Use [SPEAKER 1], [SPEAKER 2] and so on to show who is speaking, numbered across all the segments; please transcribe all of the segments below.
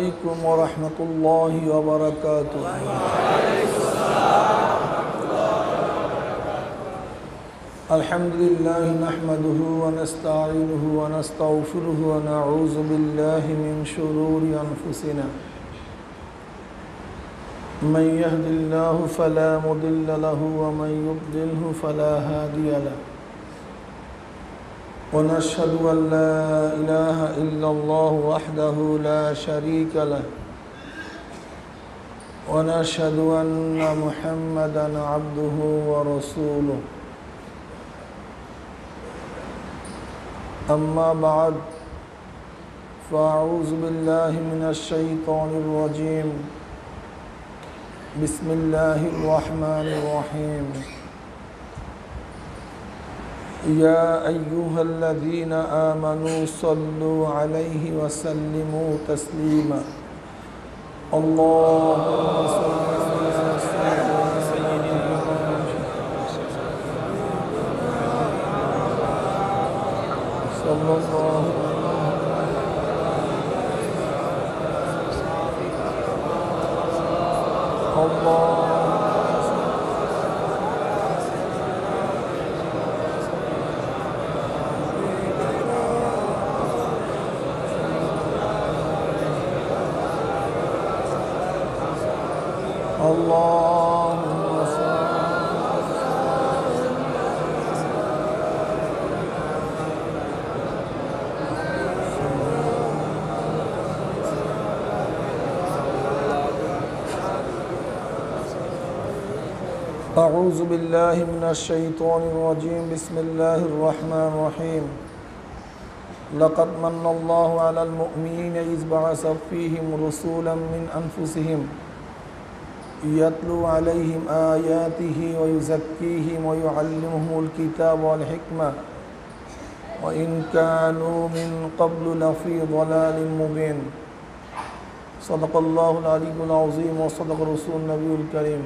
[SPEAKER 1] عليكم ورحمة الله وبركاته. الحمد لله نحمده ونستعينه ونستغفره ونعوذ بالله من شرور أنفسنا من يهد الله فلا مضل له ومن يضلله فلا هادي له ونشهد أن لا إله إلا الله وحده لا شريك له ونشهد أن محمدا عبده ورسوله أما بعد فأعوذ بالله من الشيطان الرجيم بسم الله الرحمن الرحيم يا أيها الذين آمنوا صلوا عليه وسلموا تسليما اللهم صل على سيدنا صلى الله اللهم أعوذ بالله من الشيطان الرجيم بسم الله الرحمن الرحيم لقد من الله على المؤمنين إذ بعث فيهم رسولا من أنفسهم يتلو عليهم آياته ويزكيهم ويعلمهم الكتاب والحكمة وإن كانوا من قبل لفي ضلال مبين صدق الله العلي العظيم وصدق رسول النبي الكريم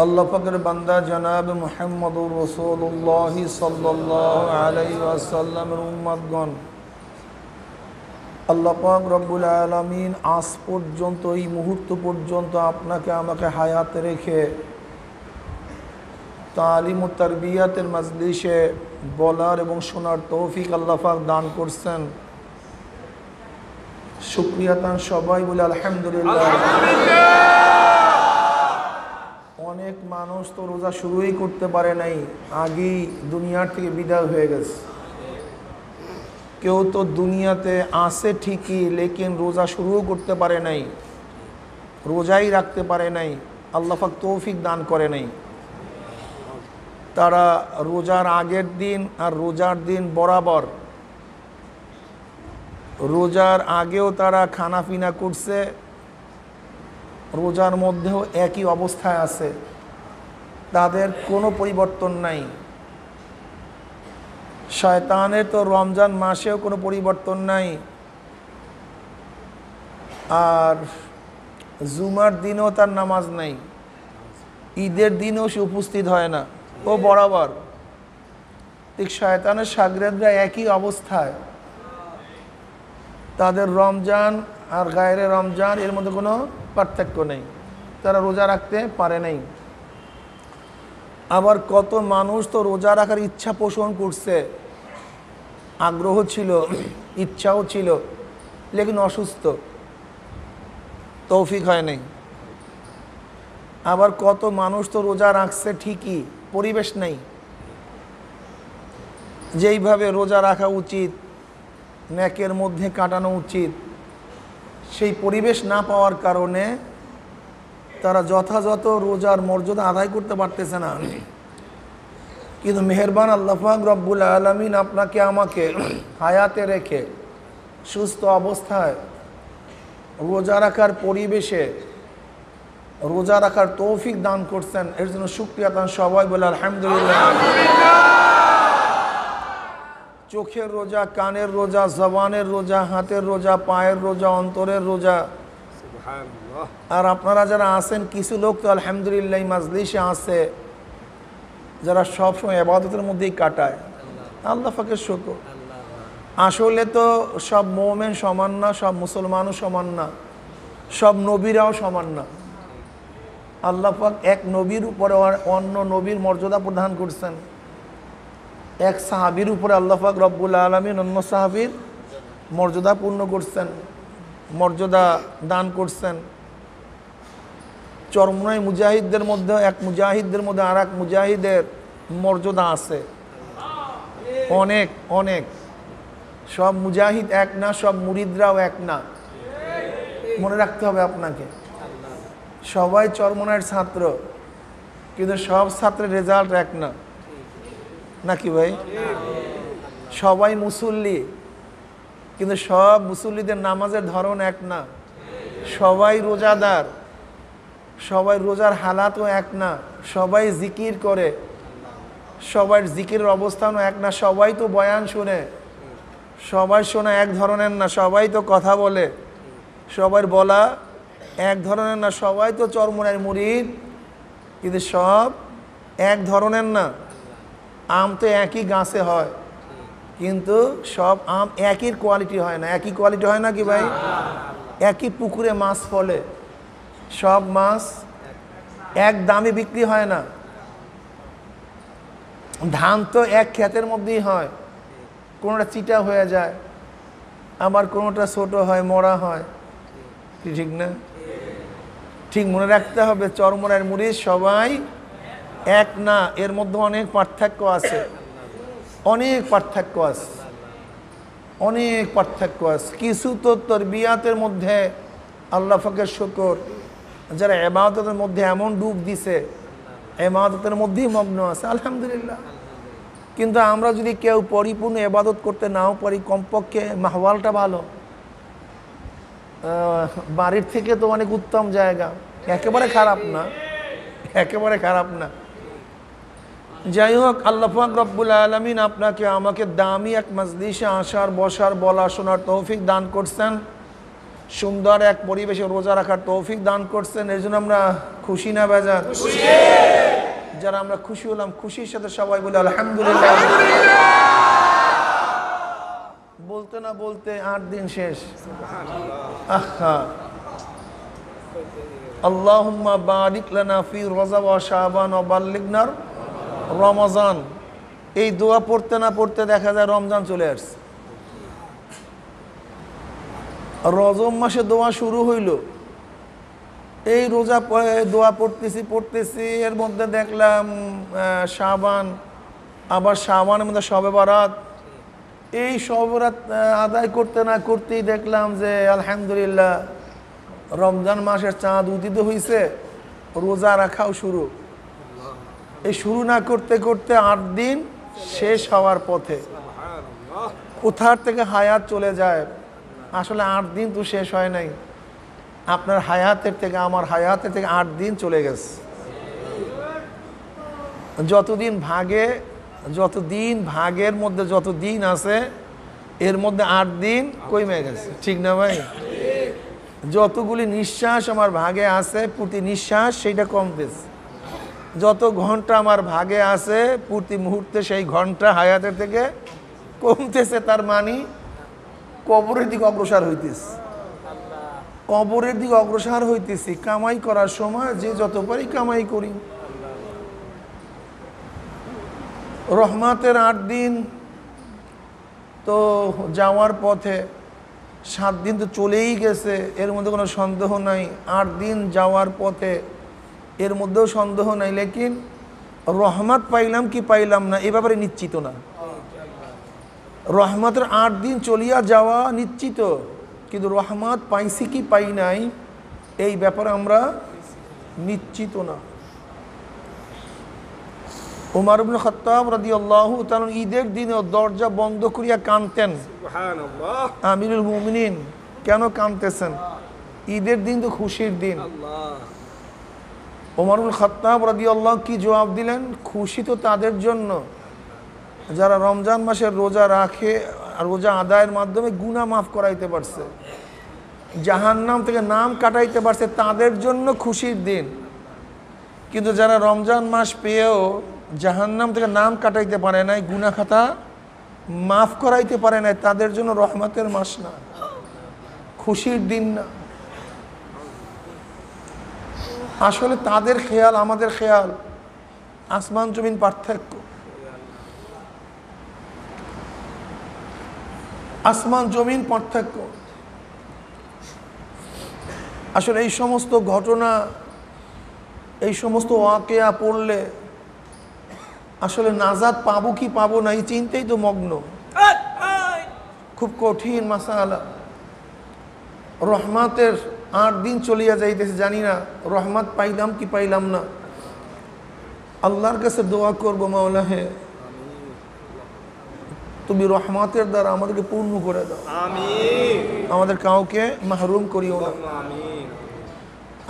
[SPEAKER 1] আল্লাহ পাকের বান্দা জনাব মুহাম্মদুর রাসূলুল্লাহ সাল্লাল্লাহু আলাইহি ওয়াসাল্লামের উম্মতগণ, আল্লাহ পাক রব্বুল আলামিন আজ পর্যন্ত এই মুহূর্ত পর্যন্ত আপনাকে আমাকে হায়াতে রেখে তালিম ও তারবিয়াতের মাজলিসে বলার এবং শোনার তৌফিক আল্লাহ পাক দান করছেন। শুকরিয়া তান সবাই বলে আলহামদুলিল্লাহ। অনেক মানুষ তো রোজা শুরুই করতে পারে নাই, আগেই দুনিয়ার থেকে বিদায় হয়ে গেছে। কেউ তো দুনিয়াতে আসে ঠিকই, লেকিন রোজা শুরুও করতে পারে নাই, রোজাই রাখতে পারে নাই, আল্লাহ পাক তৌফিক দান করে নাই। তারা রোজার আগের দিন আর রোজার দিন বরাবর, রোজার আগেও তারা খানাপিনা করছে, রোজার মধ্যেও একই অবস্থায় আছে, তাদের কোনো পরিবর্তন নাই। শয়তানের তো রমজান মাসেও কোনো পরিবর্তন নাই, আর জুমার দিনেও তার নামাজ নাই, ঈদের দিনেও সে উপস্থিত হয় না, ও বরাবর। ঠিক শয়তানের শাগরেদরা একই অবস্থায়, তাদের রমজান আর গায়রে রমজান এর মধ্যে কোনো পার্থক্য নেই, তারা রোজা রাখতে পারে নাই। আবার কত মানুষ তো রোজা রাখার ইচ্ছা পোষণ করছে, আগ্রহ ছিল, ইচ্ছাও ছিল, লেকিন অসুস্থ, তৌফিক হয় নাই। আবার কত মানুষ তো রোজা রাখছে ঠিকই, পরিবেশ নেই, যেইভাবে রোজা রাখা উচিত, নেকের মধ্যে কাটানো উচিত, সেই পরিবেশ না পাওয়ার কারণে তারা যথাযথ রোজার মর্যাদা আদায় করতে পারতেছে না। কিন্তু মেহেরবান আল্লাহ পাক রব্বুল আলামিন আপনাকে আমাকে হায়াতে রেখে সুস্থ অবস্থায় রোজা রাখার পরিবেশে রোজা রাখার তৌফিক দান করছেন, এর জন্য শুকরিয়া তান সবাই বলে আলহামদুলিল্লাহ। চোখের রোজা, কানের রোজা, জবানের রোজা, হাতের রোজা, পায়ের রোজা, অন্তরের রোজা। আর আপনারা যারা আছেন, কিছু লোক তো আলহামদুলিল্লাহ মাজলিসে আছে, যারা সবসময় ইবাদতের মধ্যেই কাটায়, আল্লাহ পাকের শুকর। আসলে তো সব মোমেন সমান না, সব মুসলমানও সমান না, সব নবীরাও সমান না। আল্লাহ পাক এক নবীর উপরে অন্য নবীর মর্যাদা প্রদান করছেন, এক সাহাবীর উপরে আল্লাহ পাক রব্বুল আলামিন অন্য সাহাবীর মর্যাদা পূর্ণ করছেন, মর্যাদা দান করছেন। চরমনাই মুজাহিদদের মধ্যে এক মুজাহিদদের মধ্যে আর এক মুজাহিদের মর্যাদা আছে অনেক অনেক। সব মুজাহিদ এক না, সব মুরিদরাও এক না, মনে রাখতে হবে আপনাকে। সবাই চরমনাইয়ের ছাত্র, কিন্তু সব ছাত্রের রেজাল্ট এক না, নাকি ভাই? সবাই মুসল্লি, কিন্তু সব মুসল্লিদের নামাজের ধরন এক না। সবাই রোজাদার, সবাই রোজার হালাতও এক না। সবাই জিকির করে, সবাই জিকিরের অবস্থানও এক না। সবাই তো বয়ান শুনে, সবাই শোনা এক ধরনের না। সবাই তো কথা বলে, সবার বলা এক ধরনের না। সবাই তো চরমনাইয়ের মুরিদ, কিন্তু সব এক ধরনের না। আম তো একই গাছে হয়, কিন্তু সব আম একই কোয়ালিটি হয় না। একই কোয়ালিটি হয় না কি ভাই? একই পুকুরে মাছ ফলে, সব মাছ এক দামে বিক্রি হয় না। ধান তো এক ক্ষেতের মধ্যেই হয়, কোনোটা চিটা হয়ে যায়, আবার কোনোটা ছোট হয়, মরা হয়, ঠিক না? ঠিক মনে রাখতে হবে, চরমনাইয়ের মুরিদ সবাই এক না, এর মধ্যে অনেক পার্থক্য আছে, অনেক পার্থক্য আছে, অনেক পার্থক্য আছে। কিছু তো তরবিয়াতের মধ্যে আল্লাহ পাকের শুকর, যারা ইবাদতের মধ্যে এমন ডুব দিছে, ইবাদতের মধ্যেই মগ্ন আছে, আলহামদুলিল্লাহ। কিন্তু আমরা যদি কেউ পরিপূর্ণ ইবাদত করতে নাও পারি, কমপক্ষে মাহওয়ালটা ভালো, বাড়ির থেকে তো অনেক উত্তম জায়গা, একেবারে খারাপ না, একেবারে খারাপ না। যাই হোক, আল্লাহ পাক রব্বুল আলামিন আপনাকে আমাকে দামি এক মজলিসে আসার, বসার, বলা, শোনার তৌফিক দান করছেন, সুন্দর এক পরিবেশে রোজা রাখার তৌফিক দান করছেন। এই জন্য আমরা খুশি না বেজার? যারা আমরা খুশি হলাম, খুশির সাথে সবাই বলে আলহামদুলিল্লাহ। বলতে না বলতে 8 দিন শেষ। আহা, আল্লাহুম্মা বারিক লানা ফি রজব ওয়া শাবান ওয়া বাল্লিগনা রমজান। এই দোয়া পড়তে না পড়তে দেখা যায় রমজান চলে আসছে। রজব মাসে দোয়া শুরু হইল, এই রোজা দোয়া পড়তেছি, এর মধ্যে দেখলাম শাবান, আবার শাবানের মধ্যে শবে বরাত। এই শবে বরাত আদায় করতে না করতেই দেখলাম যে আলহামদুলিল্লাহ রমজান মাসের চাঁদ উদিত হয়েছে, রোজা রাখাও শুরু। এই শুরু না করতে করতে 8 দিন শেষ হওয়ার পথে। কোথার থেকে হায়াত চলে যায়। আসলে 8 দিন তো শেষ হয় নাই, আপনার হায়াতের থেকে, আমার হায়াতের থেকে 8 দিন চলে গেছে। যতদিন ভাগের মধ্যে যত দিন আছে, এর মধ্যে 8 দিন কমে গেছে, ঠিক না ভাই? যতগুলি নিঃশ্বাস আমার ভাগে আছে, প্রতি নিঃশ্বাস সেইটা কমতেছে। যত ঘন্টা আমার ভাগে আছে, প্রতি মুহূর্তে সেই ঘন্টা হায়াতের থেকে কমতেছে। তার মানে কবরের দিকে অগ্রসর হইতেছে, কবরের দিকে অগ্রসর হইতেছি। কামাই করার সময় যে যত পারি কামাই করি। রহমাতের 8 দিন তো যাওয়ার পথে, 7 দিন তো চলেই গেছে, এর মধ্যে কোনো সন্দেহ নাই। 8 দিন যাওয়ার পথে, এর মধ্যেও সন্দেহ নাই। লেকিন রহমত পাইলাম কি পাইলাম না, এ ব্যাপারে নিশ্চিত না। রহমতের 8 দিন চলিয়া যাওয়া নিশ্চিত, কিন্তু রহমত পাইছি কি পাই নাই, এই ব্যাপারে আমরা নিশ্চিত না। উমর ইবনে খাত্তাব রাদিয়াল্লাহু তাআলা ঈদের দিনে দরজা বন্ধ করিয়া কাঁদতেন। সুবহানাল্লাহ। আমিরুল মুমিনিন, কেন কাঁদতেছেন? ঈদের দিন তো খুশির দিন। উমর ইবনে খাত্তাব রাদিয়াল্লাহু কি জবাব দিলেন? খুশি তো তাদের জন্য যারা রমজান মাসের রোজা রাখে, রোজা আদায়ের মাধ্যমে গুনাহ মাফ করাইতে পারছে, জাহান্নাম থেকে নাম কাটাইতে পারছে, তাদের জন্য খুশির দিন। কিন্তু যারা রমজান মাস পেয়েও জাহান্নাম থেকে নাম কাটাইতে পারে নাই, গুনাহ খাতা মাফ করাইতে পারে না, তাদের জন্য রহমতের মাস না, খুশির দিন না। আসলে তাদের খেয়াল আমাদের খেয়াল আসমান জমিন পার্থক্য। আসমান জমিন পার্থক্য। আসলে এই সমস্ত ঘটনা, এই সমস্ত ওয়াকিয়া পড়লে আসলে নাজাত পাবো কি পাবো না এই চিন্তাই তো মগ্ন। খুব কঠিন মাসালা। রহমতের 8 দিন চলিয়া যাইতেছে, জানি না রহমত পাইলাম কি পাইলাম না। আল্লাহর কাছে দোয়া করব, মাওলা হে তুমি রহমতের দ্বারা আমাদেরকে পূর্ণ করে দাও, আমাদের কাউকে মাহরুম করিও না।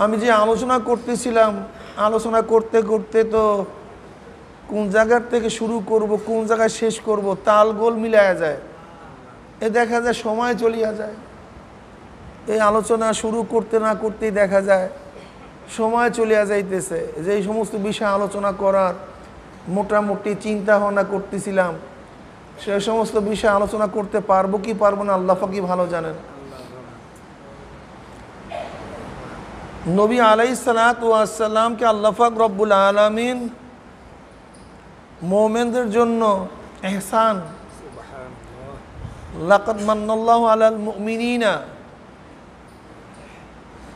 [SPEAKER 1] আমি যে আলোচনা করতেছিলাম, আলোচনা করতে করতে তো কোন জায়গার থেকে শুরু করব, কোন জায়গায় শেষ করব তাল গোল মিলায়া যায়। এ দেখা যায় সময় চলিয়া যায়। এই আলোচনা শুরু করতে না করতেই দেখা যায় সময় চলিয়া যাইতেছে। যে এই সমস্ত বিষয় আলোচনা করার মোটামুটি চিন্তা ভাবনা করতেছিলাম, সে সমস্ত বিষয় আলোচনা করতে পারবো কি পারবো না আল্লাহ পাকই ভালো জানেন। নবী আলাইহিসসালাতু ওয়াসসালামকে আল্লাহ পাক রব্বুল আলামিন মুমিনদের জন্য ইহসান, লাকাদ মান্নাল্লাহু আলাল মুমিনিনা,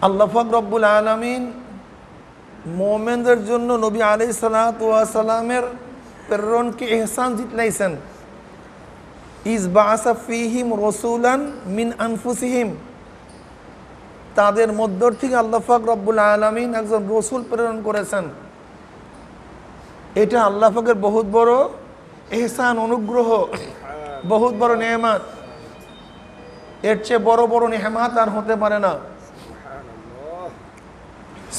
[SPEAKER 1] আল্লাহ পাক রব্বুল আলামিন মুমিনদের জন্য নবী আলাইহিসসালাতু ওয়াসসালামের প্রেরণকে ইহসান জিতলাইছেন। ইজ বাআসা ফীহিম রাসূলান মিন আনফুসিহিম, তাদের মধ্য থেকে আল্লাহ পাক রব্বুল আলামিন একজন রসুল প্রেরণ করেছেন। এটা আল্লাহ পাকের বহুত বড় ইহসান, অনুগ্রহ, বহুত বড় নেয়ামত। এর চেয়ে বড় বড় নেয়ামত আর হতে পারে না।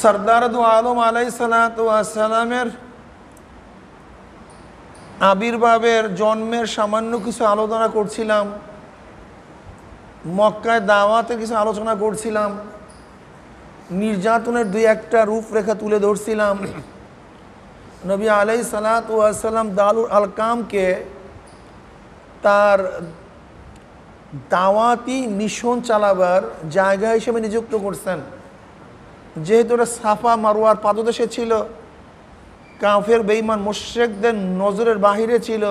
[SPEAKER 1] সরদার দু আলম আলাইহিসসালাতু ওয়াসসালামের আবির্ভাবের জন্মের সামান্য কিছু আলোচনা করছিলাম, মক্কায় দাওয়াতে কিছু আলোচনা করছিলাম, নির্যাতনের 2-1টা রূপরেখা তুলে ধরছিলাম। নবী আলাইহিসসালাতু ওয়াসসালাম দারুল আরকামকে তার দাওয়াতি মিশন চালাবার জায়গা হিসেবে নিযুক্ত করছেন। যেহেতু এটা সাফা মারওয়ার পাদদেশে ছিল, কাফের বেঈমান মুশরিকদের নজরের বাহিরে ছিল,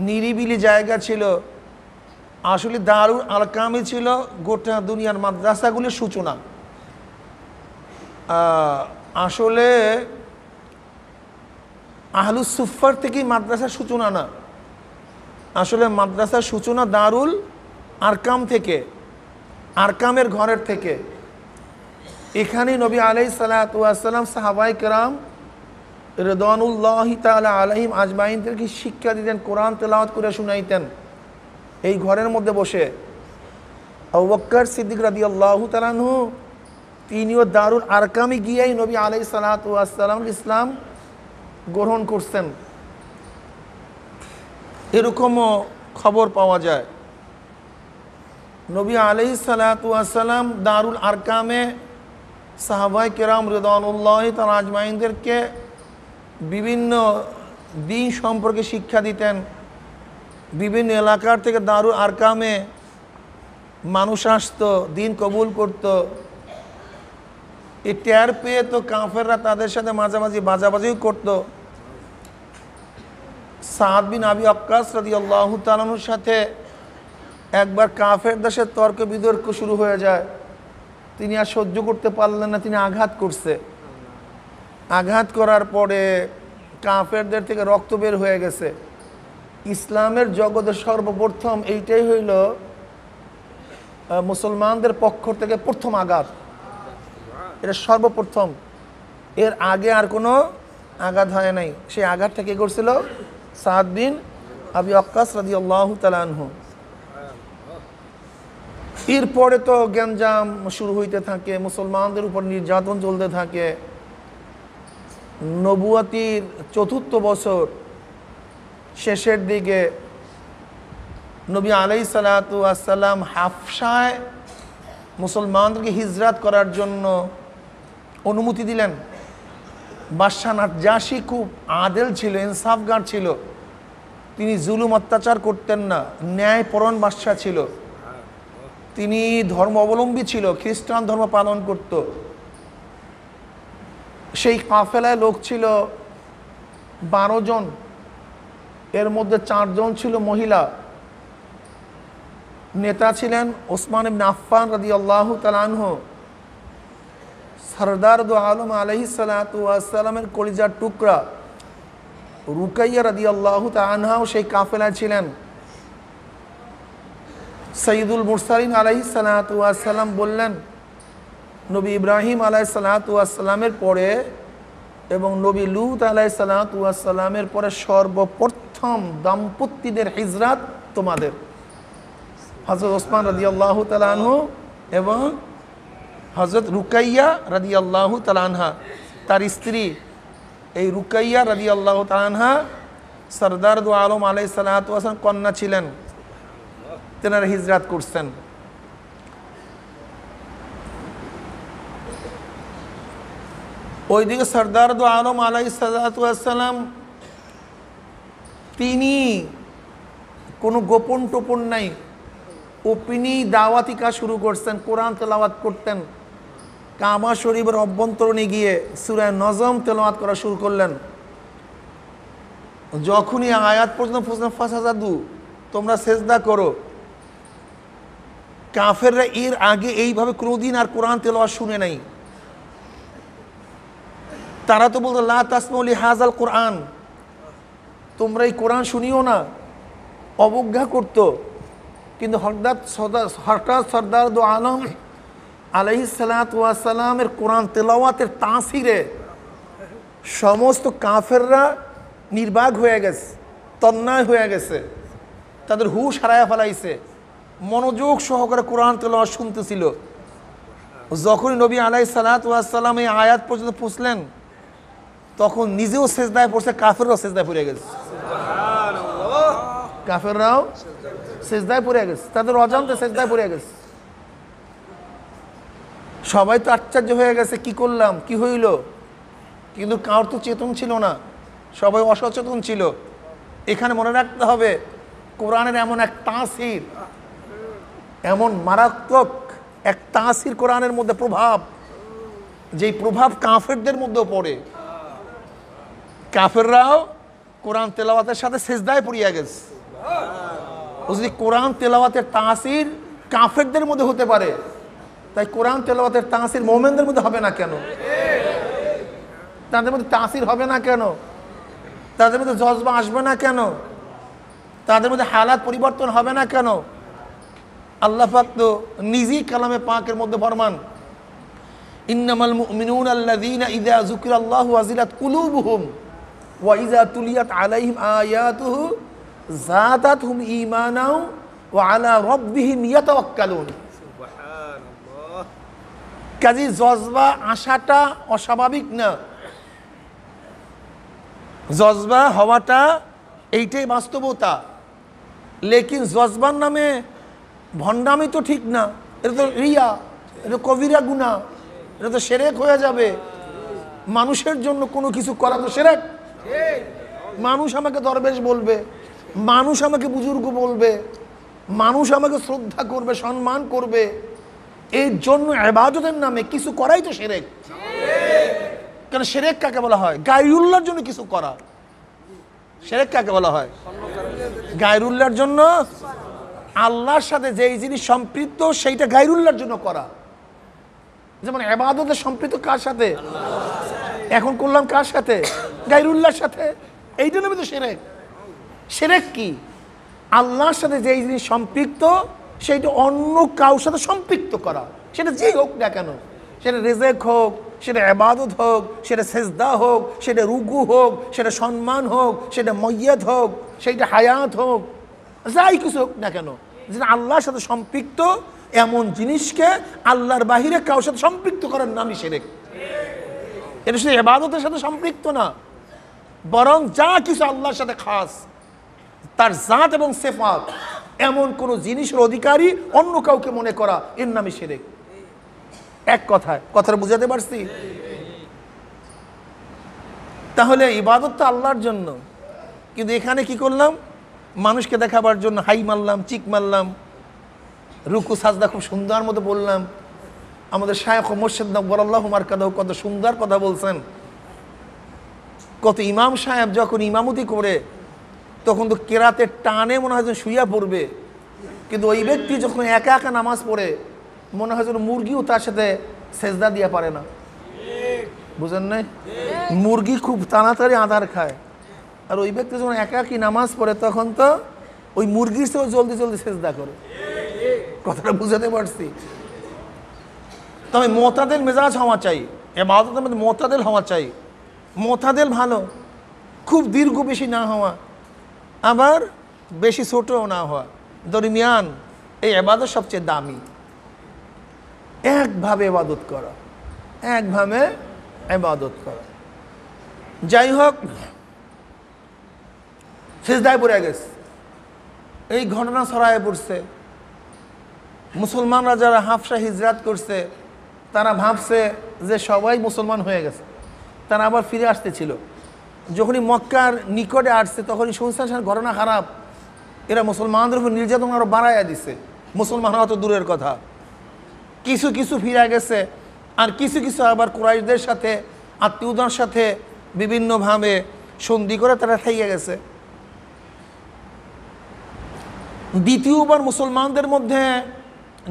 [SPEAKER 1] নিরিবিলি জায়গা ছিল। আসলে দারুল আরকামই ছিল গোটা দুনিয়ার মাদ্রাসাগুলির সূচনা। আসলে আহলুস সুফার থেকেই মাদ্রাসার সূচনা না, আসলে মাদ্রাসার সূচনা দারুল আরকাম থেকে, আরকামের ঘরের থেকে। এখানেই নবী আলাইহিসসালাতু ওয়াসসালাম সাহাবায়ে কেরাম রিদওয়ানুল্লাহি তাআলা আলাইহিম আজমাইনদেরকে শিক্ষা দিতেন, কোরআন তেলাওয়াত করে শুনাইতেন এই ঘরের মধ্যে বসে। আবু বকর সিদ্দিক রাদিয়াল্লাহু তাআলা আনহু তিনিও দারুল আরকামে গিয়েই নবী আলাইহিসসালাতু ওয়াসসালাম ইসলাম গ্রহণ করছেন, এরকমও খবর পাওয়া যায়। নবী আলাইহিসসালাতু ওয়াসসালাম দারুল আরকামে সাহাবায়ে কেরাম রিদওয়ানুল্লাহি তাআলা আজমাইনদেরকে বিভিন্ন দিন সম্পর্কে শিক্ষা দিতেন। বিভিন্ন এলাকার থেকে দারুল আরকামে মানুষ আসতো, দিন কবুল করত। এই টের পেয়ে তো কাফেররা তাদের সাথে মাঝামাঝি বাজাবাজিও করত। সাদ বিন আবি ওয়াক্কাস রাদিয়াল্লাহু তাআলার সাথে একবার কাফের দেশের তর্ক বিতর্ক শুরু হয়ে যায়। তিনি আর সহ্য করতে পারলেন না, তিনি আঘাত করছে। আঘাত করার পরে কাফেরদের থেকে রক্ত বের হয়ে গেছে। ইসলামের জগতে সর্বপ্রথম এইটাই হইল মুসলমানদের পক্ষ থেকে প্রথম আঘাত, এটা সর্বপ্রথম। এর আগে আর কোনো আঘাত হয় নাই। সেই আঘাতটা কে করছিল? সাদ বিন আবি ওয়াক্কাস রাদিয়াল্লাহু তাআলা আনহু। এরপরে তো গ্যাঞ্জাম শুরু হইতে থাকে, মুসলমানদের উপর নির্যাতন চলতে থাকে। নবুয়াতির 4র্থ বছর শেষের দিকে নবী আলাইহিসসালাতু ওয়াসসালাম হাফসায় মুসলমানদেরকে হিজরত করার জন্য অনুমতি দিলেন। বাদশাহ নাজ্জাশী খুব আদেল ছিল, ইনসাফগার ছিল। তিনি জুলুম অত্যাচার করতেন না, ন্যায়পরায়ণ বাদশা ছিল, তিনি ধর্ম অবলম্বী ছিল, খ্রিস্টান ধর্ম পালন করত। সেই কাফেলায় লোক ছিল 12 জন, এর মধ্যে 4 জন ছিল মহিলা। নেতা ছিলেন ওসমান ইবনে আফফান রাদিয়াল্লাহু তাআলা আনহু, সরদার দু আলম আলাইহিস সালাতু ওয়াস সালামের কলিজার টুকরা রুকাইয়া রাদিয়াল্লাহু তাআলা আনহাও সেই কাফেলায় ছিলেন। সাইয়্যিদুল মুরসালিন আলাইহিস সালাতু ওয়াস সালাম বললেন, নবী ইব্রাহিম আলাইহিস সালাতু ওয়াস সালামের পরে এবং নবী লূত আলাইহিস সালাতু ওয়াস সালামের পরে সর্বপ্রথম দাম্পত্যদের হিজরাত তোমাদের। হযরত ওসমান রাদিয়াল্লাহু তাআলা আনহু এবং হযরত রুকাইয়া রাদিয়াল্লাহু তাআলা আনহা, তার স্ত্রী এই রুকাইয়া রাদিয়াল্লাহু তাআলা আনহা সরদার দু আলম আলাইহিস সালাতু ওয়াস সালাম কন্যা ছিলেন, তেনারা হিজরাত করছেন। ওইদিকে সরদার দু আলম আলাইহিস সালাতু ওয়াস সালাম তিনি কোনো গোপন টোপন নাই, ওপিনি দাওয়াতি কাজ শুরু করছেন, কোরআন তেলাওয়াত করতেন। কাবা শরীফের অভ্যন্তরণে গিয়ে সূরা নজম তেলাওয়াত করা শুরু করলেন। যখনই আয়াত পর্যন্ত পৌঁছলেন ফাসাজাদু, তোমরা সেজদা করো, কাফেররা এর আগে এইভাবে কোনোদিন আর কোরআন তেলাওয়াত শুনে নাই। তারা তো বলতো লা তাসমাউ লিহাযাল কোরআন, তোমরা এই কোরআন শুনিও না, অবজ্ঞা করত। কিন্তু হঠাৎ সরদার দু আলম আলাইহিস সালাতু ওয়াস সালামের কোরআন তেলাওয়াতের তাসিরে সমস্ত কাফেররা নির্বাক হয়ে গেছে, তন্ময় হয়ে গেছে, তাদের হুশ হারায়া ফেলাইছে, মনোযোগ সহকারে কোরআন তেলাওয়াত শুনতেছিল। যখনই নবী আলাইহিস সালাতু ওয়াস সালাম এই আয়াত পর্যন্ত পৌঁছলেন, তখন নিজেও সেজদায় পড়ছে, কাফেররাও সেজদায় পড়ে গেছে। কাফেররাও সেজদায় পড়ে গেছে, তাদের অজান্তে সেজদায় পড়ে গেছে। সবাই তো আশ্চর্য হয়ে গেছে, কি করলাম, কি হইল? কিন্তু কার তো চেতন ছিল না, সবাই অসচেতন ছিল। এখানে মনে রাখতে হবে, কোরআনের এমন এক তাসির, এমন মারাত্মক এক তাসির কোরআনের মধ্যে প্রভাব, যেই প্রভাব কাফেরদের মধ্যেও পড়ে। কাফেররাও কোরআন তেলাওয়াতের সাথে সেজদায় পড়িয়া গেছে। যদি কোরআন তেলাওয়াতের তাসির কাফেরদের মধ্যে হতে পারে, তাই কোরআন তেলাওয়াতের তাসির মুমিনদের মধ্যে হবে না কেন? তাদের মধ্যে তাসির হবে না কেন? তাদের মধ্যে জজবা আসবে না কেন? তাদের মধ্যে হালাত পরিবর্তন হবে না কেন? আল্লাহ পাক তো নিজেই কালামে পাকের মধ্যে ফরমান, ইন্নামাল মুমিনুনা আল্লাযীনা ইযা যুকিরাল্লাহু ওয়াজিলাত কুলুবুহুম ওয়া ইযা তুলিয়াত আলাইহিম আয়াতুহু যাদাতহুম ঈমানাও ওয়া আলা রাব্বিহিম ইয়াতাওয়াক্কালুন। সুবহানাল্লাহ। কাজী জজবা আসাটা অস্বাভাবিক না, জজবা হওয়াটা এইটাই বাস্তবতা। লেকিন জজবার নামে ভণ্ডামি তো ঠিক না, এটা তো রিয়া, এটা কবিরা গুনাহ, এটা তো শিরক হয়ে যাবে। মানুষের জন্য কোনো কিছু করা তো শিরক। মানুষ আমাকে দরবেশ বলবে, মানুষ আমাকে বুজুর্গ বলবে, মানুষ আমাকে শ্রদ্ধা করবে, সম্মান করবে, এই জন্য ইবাদতের নামে কিছু করাই তো শিরক। কেন শিরক কাকে বলা হয়? গায়রুল্লাহর জন্য কিছু করা। শিরক কাকে বলা হয়? গায়রুল্লাহর জন্য, আল্লাহর সাথে যেই জিনিস সম্পৃক্ত সেইটা গায়রুল্লাহর জন্য করা। যেমন ইবাদতে সম্পৃক্ত কার সাথে? এখন করলাম কার সাথে? গায়রুল্লাহর সাথে। এইটা নামে তো শিরক। শিরক কি? আল্লাহর সাথে যেই জিনিস সম্পৃক্ত সেইটা অন্য কারোর সাথে সম্পৃক্ত করা, সেটা যেই হোক না কেন, সেটা রিজেক হোক, সেটা ইবাদত হোক, সেটা সেজদা হোক, সেটা রুকু হোক, সেটা সম্মান হোক, সেটা মাইয়াত হোক, সেটা হায়াত হোক, যাই কিছু হোক না কেন, যেটা আল্লাহর সাথে সম্পৃক্ত এমন জিনিসকে আল্লাহর বাহিরে কারোর সাথে সম্পৃক্ত করার নামই শিরক। এটা শুধু ইবাদতের সাথে সম্পৃক্ত না, বরং যা কিছু আল্লাহর সাথে খাস, তার জাত এবং সিফাত, এমন কোন জিনিসের অধিকারী অন্য কাউকে মনে করা, এর নামই শিরক। এক কথায়, কথাটা বুঝাতে পারছি? তাহলে ইবাদত তো আল্লাহর জন্য, কিন্তু এখানে কি করলাম? মানুষকে দেখাবার জন্য হাই মারলাম, চিক মারলাম, রুকু সাজদা খুব সুন্দর মতো বললাম। আমাদের শায়খ মুর্শিদ নব্বরাল্লাহু মারকাদাহু কত সুন্দর কথা বলছেন। কত ইমাম সাহেব যখন ইমামতি করে তখন তো কেরাতের টানে মনে হয় যেন শুইয়া পড়বে, কিন্তু ওই ব্যক্তি যখন একা একা নামাজ পড়ে মনে হয় যেন মুরগিও তার সাথে সেজদা দিয়া পারে না। বুঝেন নাই? মুরগি খুব তাড়াতাড়ি আধার খায়, আর ওই ব্যক্তি যখন একাকি নামাজ পড়ে তখন তো ওই মুরগির চেয়েও জলদি জলদি সেজদা করে। কথাটা বুঝাতে পারছি? তবে মোতাদেল মেজাজ হওয়া চাই, ইবাদতের মধ্যে মোতাদেল হওয়া চাই। মোতাদেল ভালো, খুব দীর্ঘ বেশি না হওয়া, আবার বেশি ছোটও না হওয়া, দরমিয়ান। এই ইবাদত সবচেয়ে দামি। একভাবে ইবাদত করা, একভাবে ইবাদত করা। যাই হোক, সিজদায় পড়ে গেছে, এই ঘটনা ছড়ায় পড়ছে। মুসলমানরা যারা হাফসা হিজরাত করছে তারা ভাবছে যে সবাই মুসলমান হয়ে গেছে, তারা আবার ফিরে আসতেছিল। যখনই মক্কার নিকটে আসছে তখনই শুনছেন ঘটনা খারাপ, এরা মুসলমানদের উপর নির্যাতন আরও বাড়াইয়া দিছে। মুসলমান হওয়া তো দূরের কথা, কিছু কিছু ফিরে গেছে, আর কিছু কিছু আবার কুরাইশদের সাথে, আত্মীয়দের সাথে বিভিন্নভাবে সন্ধি করে তারা থেকে গেছে। দ্বিতীয়বার মুসলমানদের মধ্যে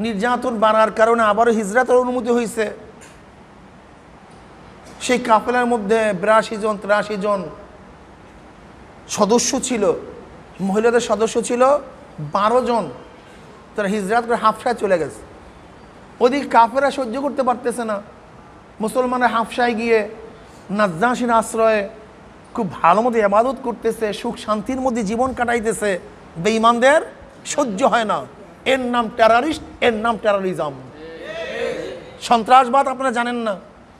[SPEAKER 1] নির্যাতন বাড়ার কারণে আবারও হিজরাতের অনুমতি হয়েছে। সেই কাফেলার মধ্যে 82 জন 83 জন সদস্য ছিল, মহিলাদের সদস্য ছিল 12 জন। তারা হিজরাত করে হাফসায় চলে গেছে। ওদিকে কাফেরা সহ্য করতে পারতেছে না, মুসলমানরা হাফসায় গিয়ে নাজ্জাশীর আশ্রয়ে খুব ভালো মতো ইবাদত করতেছে, সুখ শান্তির মধ্যে জীবন কাটাইতেছে। বেঈমানদের সহ্য হয় না। এর নাম টেররিস্ট, এর নাম টেররিজম। সন্ত্রাসবাদ আপনারা জানেন না,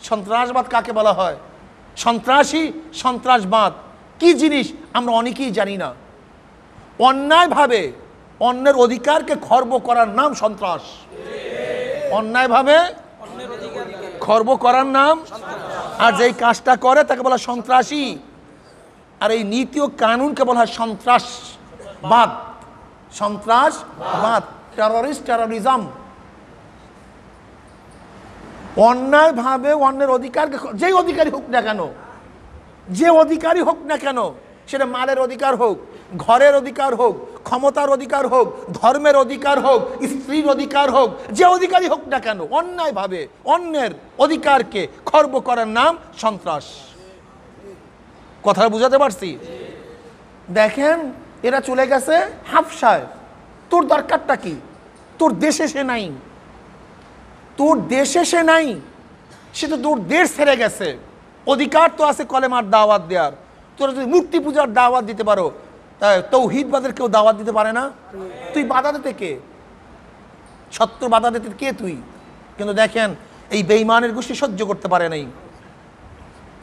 [SPEAKER 1] সন্ত্রাসবাদ কাকে বলা হয়? সন্ত্রাসী, সন্ত্রাসবাদ কি জিনিস আমরা অনেকেই জানি না। অন্যায়ভাবে অন্যের অধিকারকে খর্ব করার নাম সন্ত্রাস। অন্যায়ভাবে খর্ব করার নাম, আর যেই কাজটা করে তাকে বলা সন্ত্রাসী। আর এই নীতি ও কানুনকে বলা হয় সন্ত্রাসবাদ। সন্ত্রাসবাদ, টেররিস্ট, টেররিজম। অন্যায়ভাবে অন্যের অধিকারকে, যেই অধিকারী হোক না কেন, যে অধিকারী হোক না কেন, সেটা মালের অধিকার হোক, ঘরের অধিকার হোক, ক্ষমতার অধিকার হোক, ধর্মের অধিকার হোক, স্ত্রীর অধিকার হোক, যে অধিকারী হোক না কেন, অন্যায়ভাবে অন্যের অধিকারকে খর্ব করার নাম সন্ত্রাস। কথা বুঝাতে পারছি? দেখেন, এরা চলে গেছে হাফসায়। তোর দরকারটা কি? তোর দেশে সে নাই, তোর দেশে সে নাই, সে তো তোর দেশ ছেড়ে গেছে। অধিকার তো আছে কলেমার দাওয়াত দেওয়ার। তোরা যদি মূর্তি পূজার দাওয়াত দিতে পারো, তাই তৌহিদবাদের কেউ দাওয়াত দিতে পারে না? তুই বাধা দিতে কে? সত্য বাধা দিতে কে তুই? কিন্তু দেখেন, এই বেঈমানের গোষ্ঠী সহ্য করতে পারে নাই।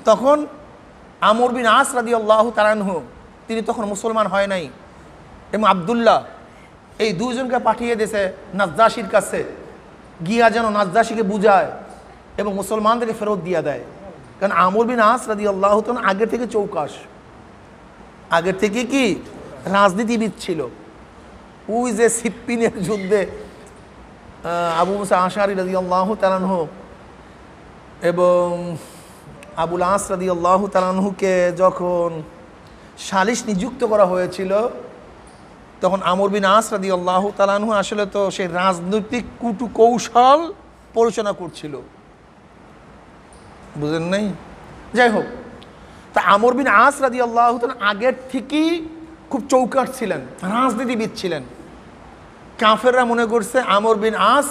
[SPEAKER 1] তখন আমর বিন আস রাদিয়াল্লাহু তাআলা আনহু, তিনি তখন মুসলমান হয় নাই, এবং আব্দুল্লাহ, এই দুজনকে পাঠিয়ে দিয়েছে নাজ্জাশীর কাছে, গিয়া যেন নাজ্জাশীকে বুঝায় এবং মুসলমানদেরকে ফেরত দিয়ে দেয়। কারণ আমর বিন আস রাদিয়াল্লাহু তাআলা আগের থেকে চৌকাশ, আগের থেকে কি রাজনীতিবিদ ছিল। ওই যে সিপ্পিনের যুদ্ধে আবু মুসা আশআরী রাদিয়াল্লাহু তাআলা আনহু এবং আবুল আস রাদিয়াল্লাহু তাআলা আনহুকে যখন সালিশ নিযুক্ত করা হয়েছিল, তখন আমর বিন আস রাদিয়াল্লাহু তাআলা আনহু আসলে তো সেই রাজনৈতিক কুটু কৌশল পরিচালনা করছিল, বুঝেন নাই? যাই হোক, তা আমর বিন আস রাদিয়াল্লাহু তাআলা আগের থেকেই খুব চৌকাট ছিলেন, রাজনীতিবিদ ছিলেন। কাফেররা মনে করছে আমর বিন আস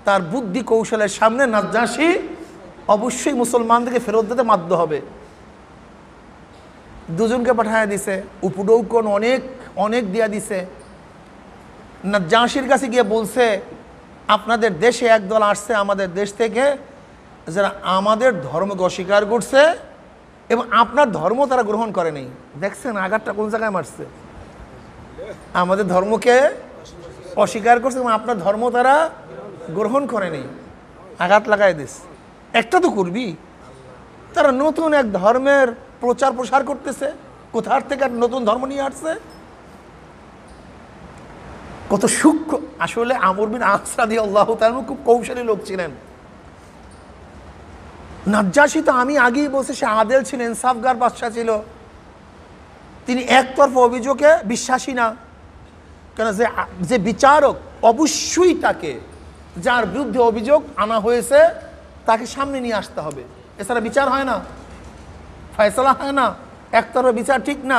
[SPEAKER 1] তার বুদ্ধি কৌশলের সামনে নাজ্জাশী অবশ্যই মুসলমানদেরকে ফেরত দিতে বাধ্য হবে। দুজনকে পাঠায় দিছে, উপডৌকন অনেক অনেক দিয়া দিছে। নাজ্জাশীর কাছে গিয়ে বলছে, আপনাদের দেশে একদল আসছে আমাদের দেশ থেকে, যারা আমাদের ধর্মকে অস্বীকার করছে এবং আপনার ধর্ম তারা গ্রহণ করে নেই। দেখছেন আঘাতটা কোন জায়গায় মারছে? আমাদের ধর্মকে অস্বীকার করছে এবং আপনার ধর্ম তারা গ্রহণ করে নেই, আঘাত লাগাই দিস। একটা তো করবি। তারা নতুন এক ধর্মের প্রচার প্রসার করতেছে, কোথার থেকে নতুন ধর্ম নিয়ে আসছে, কত সূক্ষ্ম। আসলে আমর বিন আস রাদিয়াল্লাহু তাআলা খুব কৌশলী লোক ছিলেন। নাজ্জাশী তো আমি আগেই বলছি সে আদেল ছিলেন, ইনসাফগার বাদশাহ ছিল। তিনি একতরফা অভিযোগে বিশ্বাসী না, কেন যে বিচারক অবশ্যই তাকে, যার বিরুদ্ধে অভিযোগ আনা হয়েছে তাকে সামনে নিয়ে আসতে হবে, এছাড়া বিচার হয় না, ফয়সালা হয় না। একতরফা বিচার ঠিক না,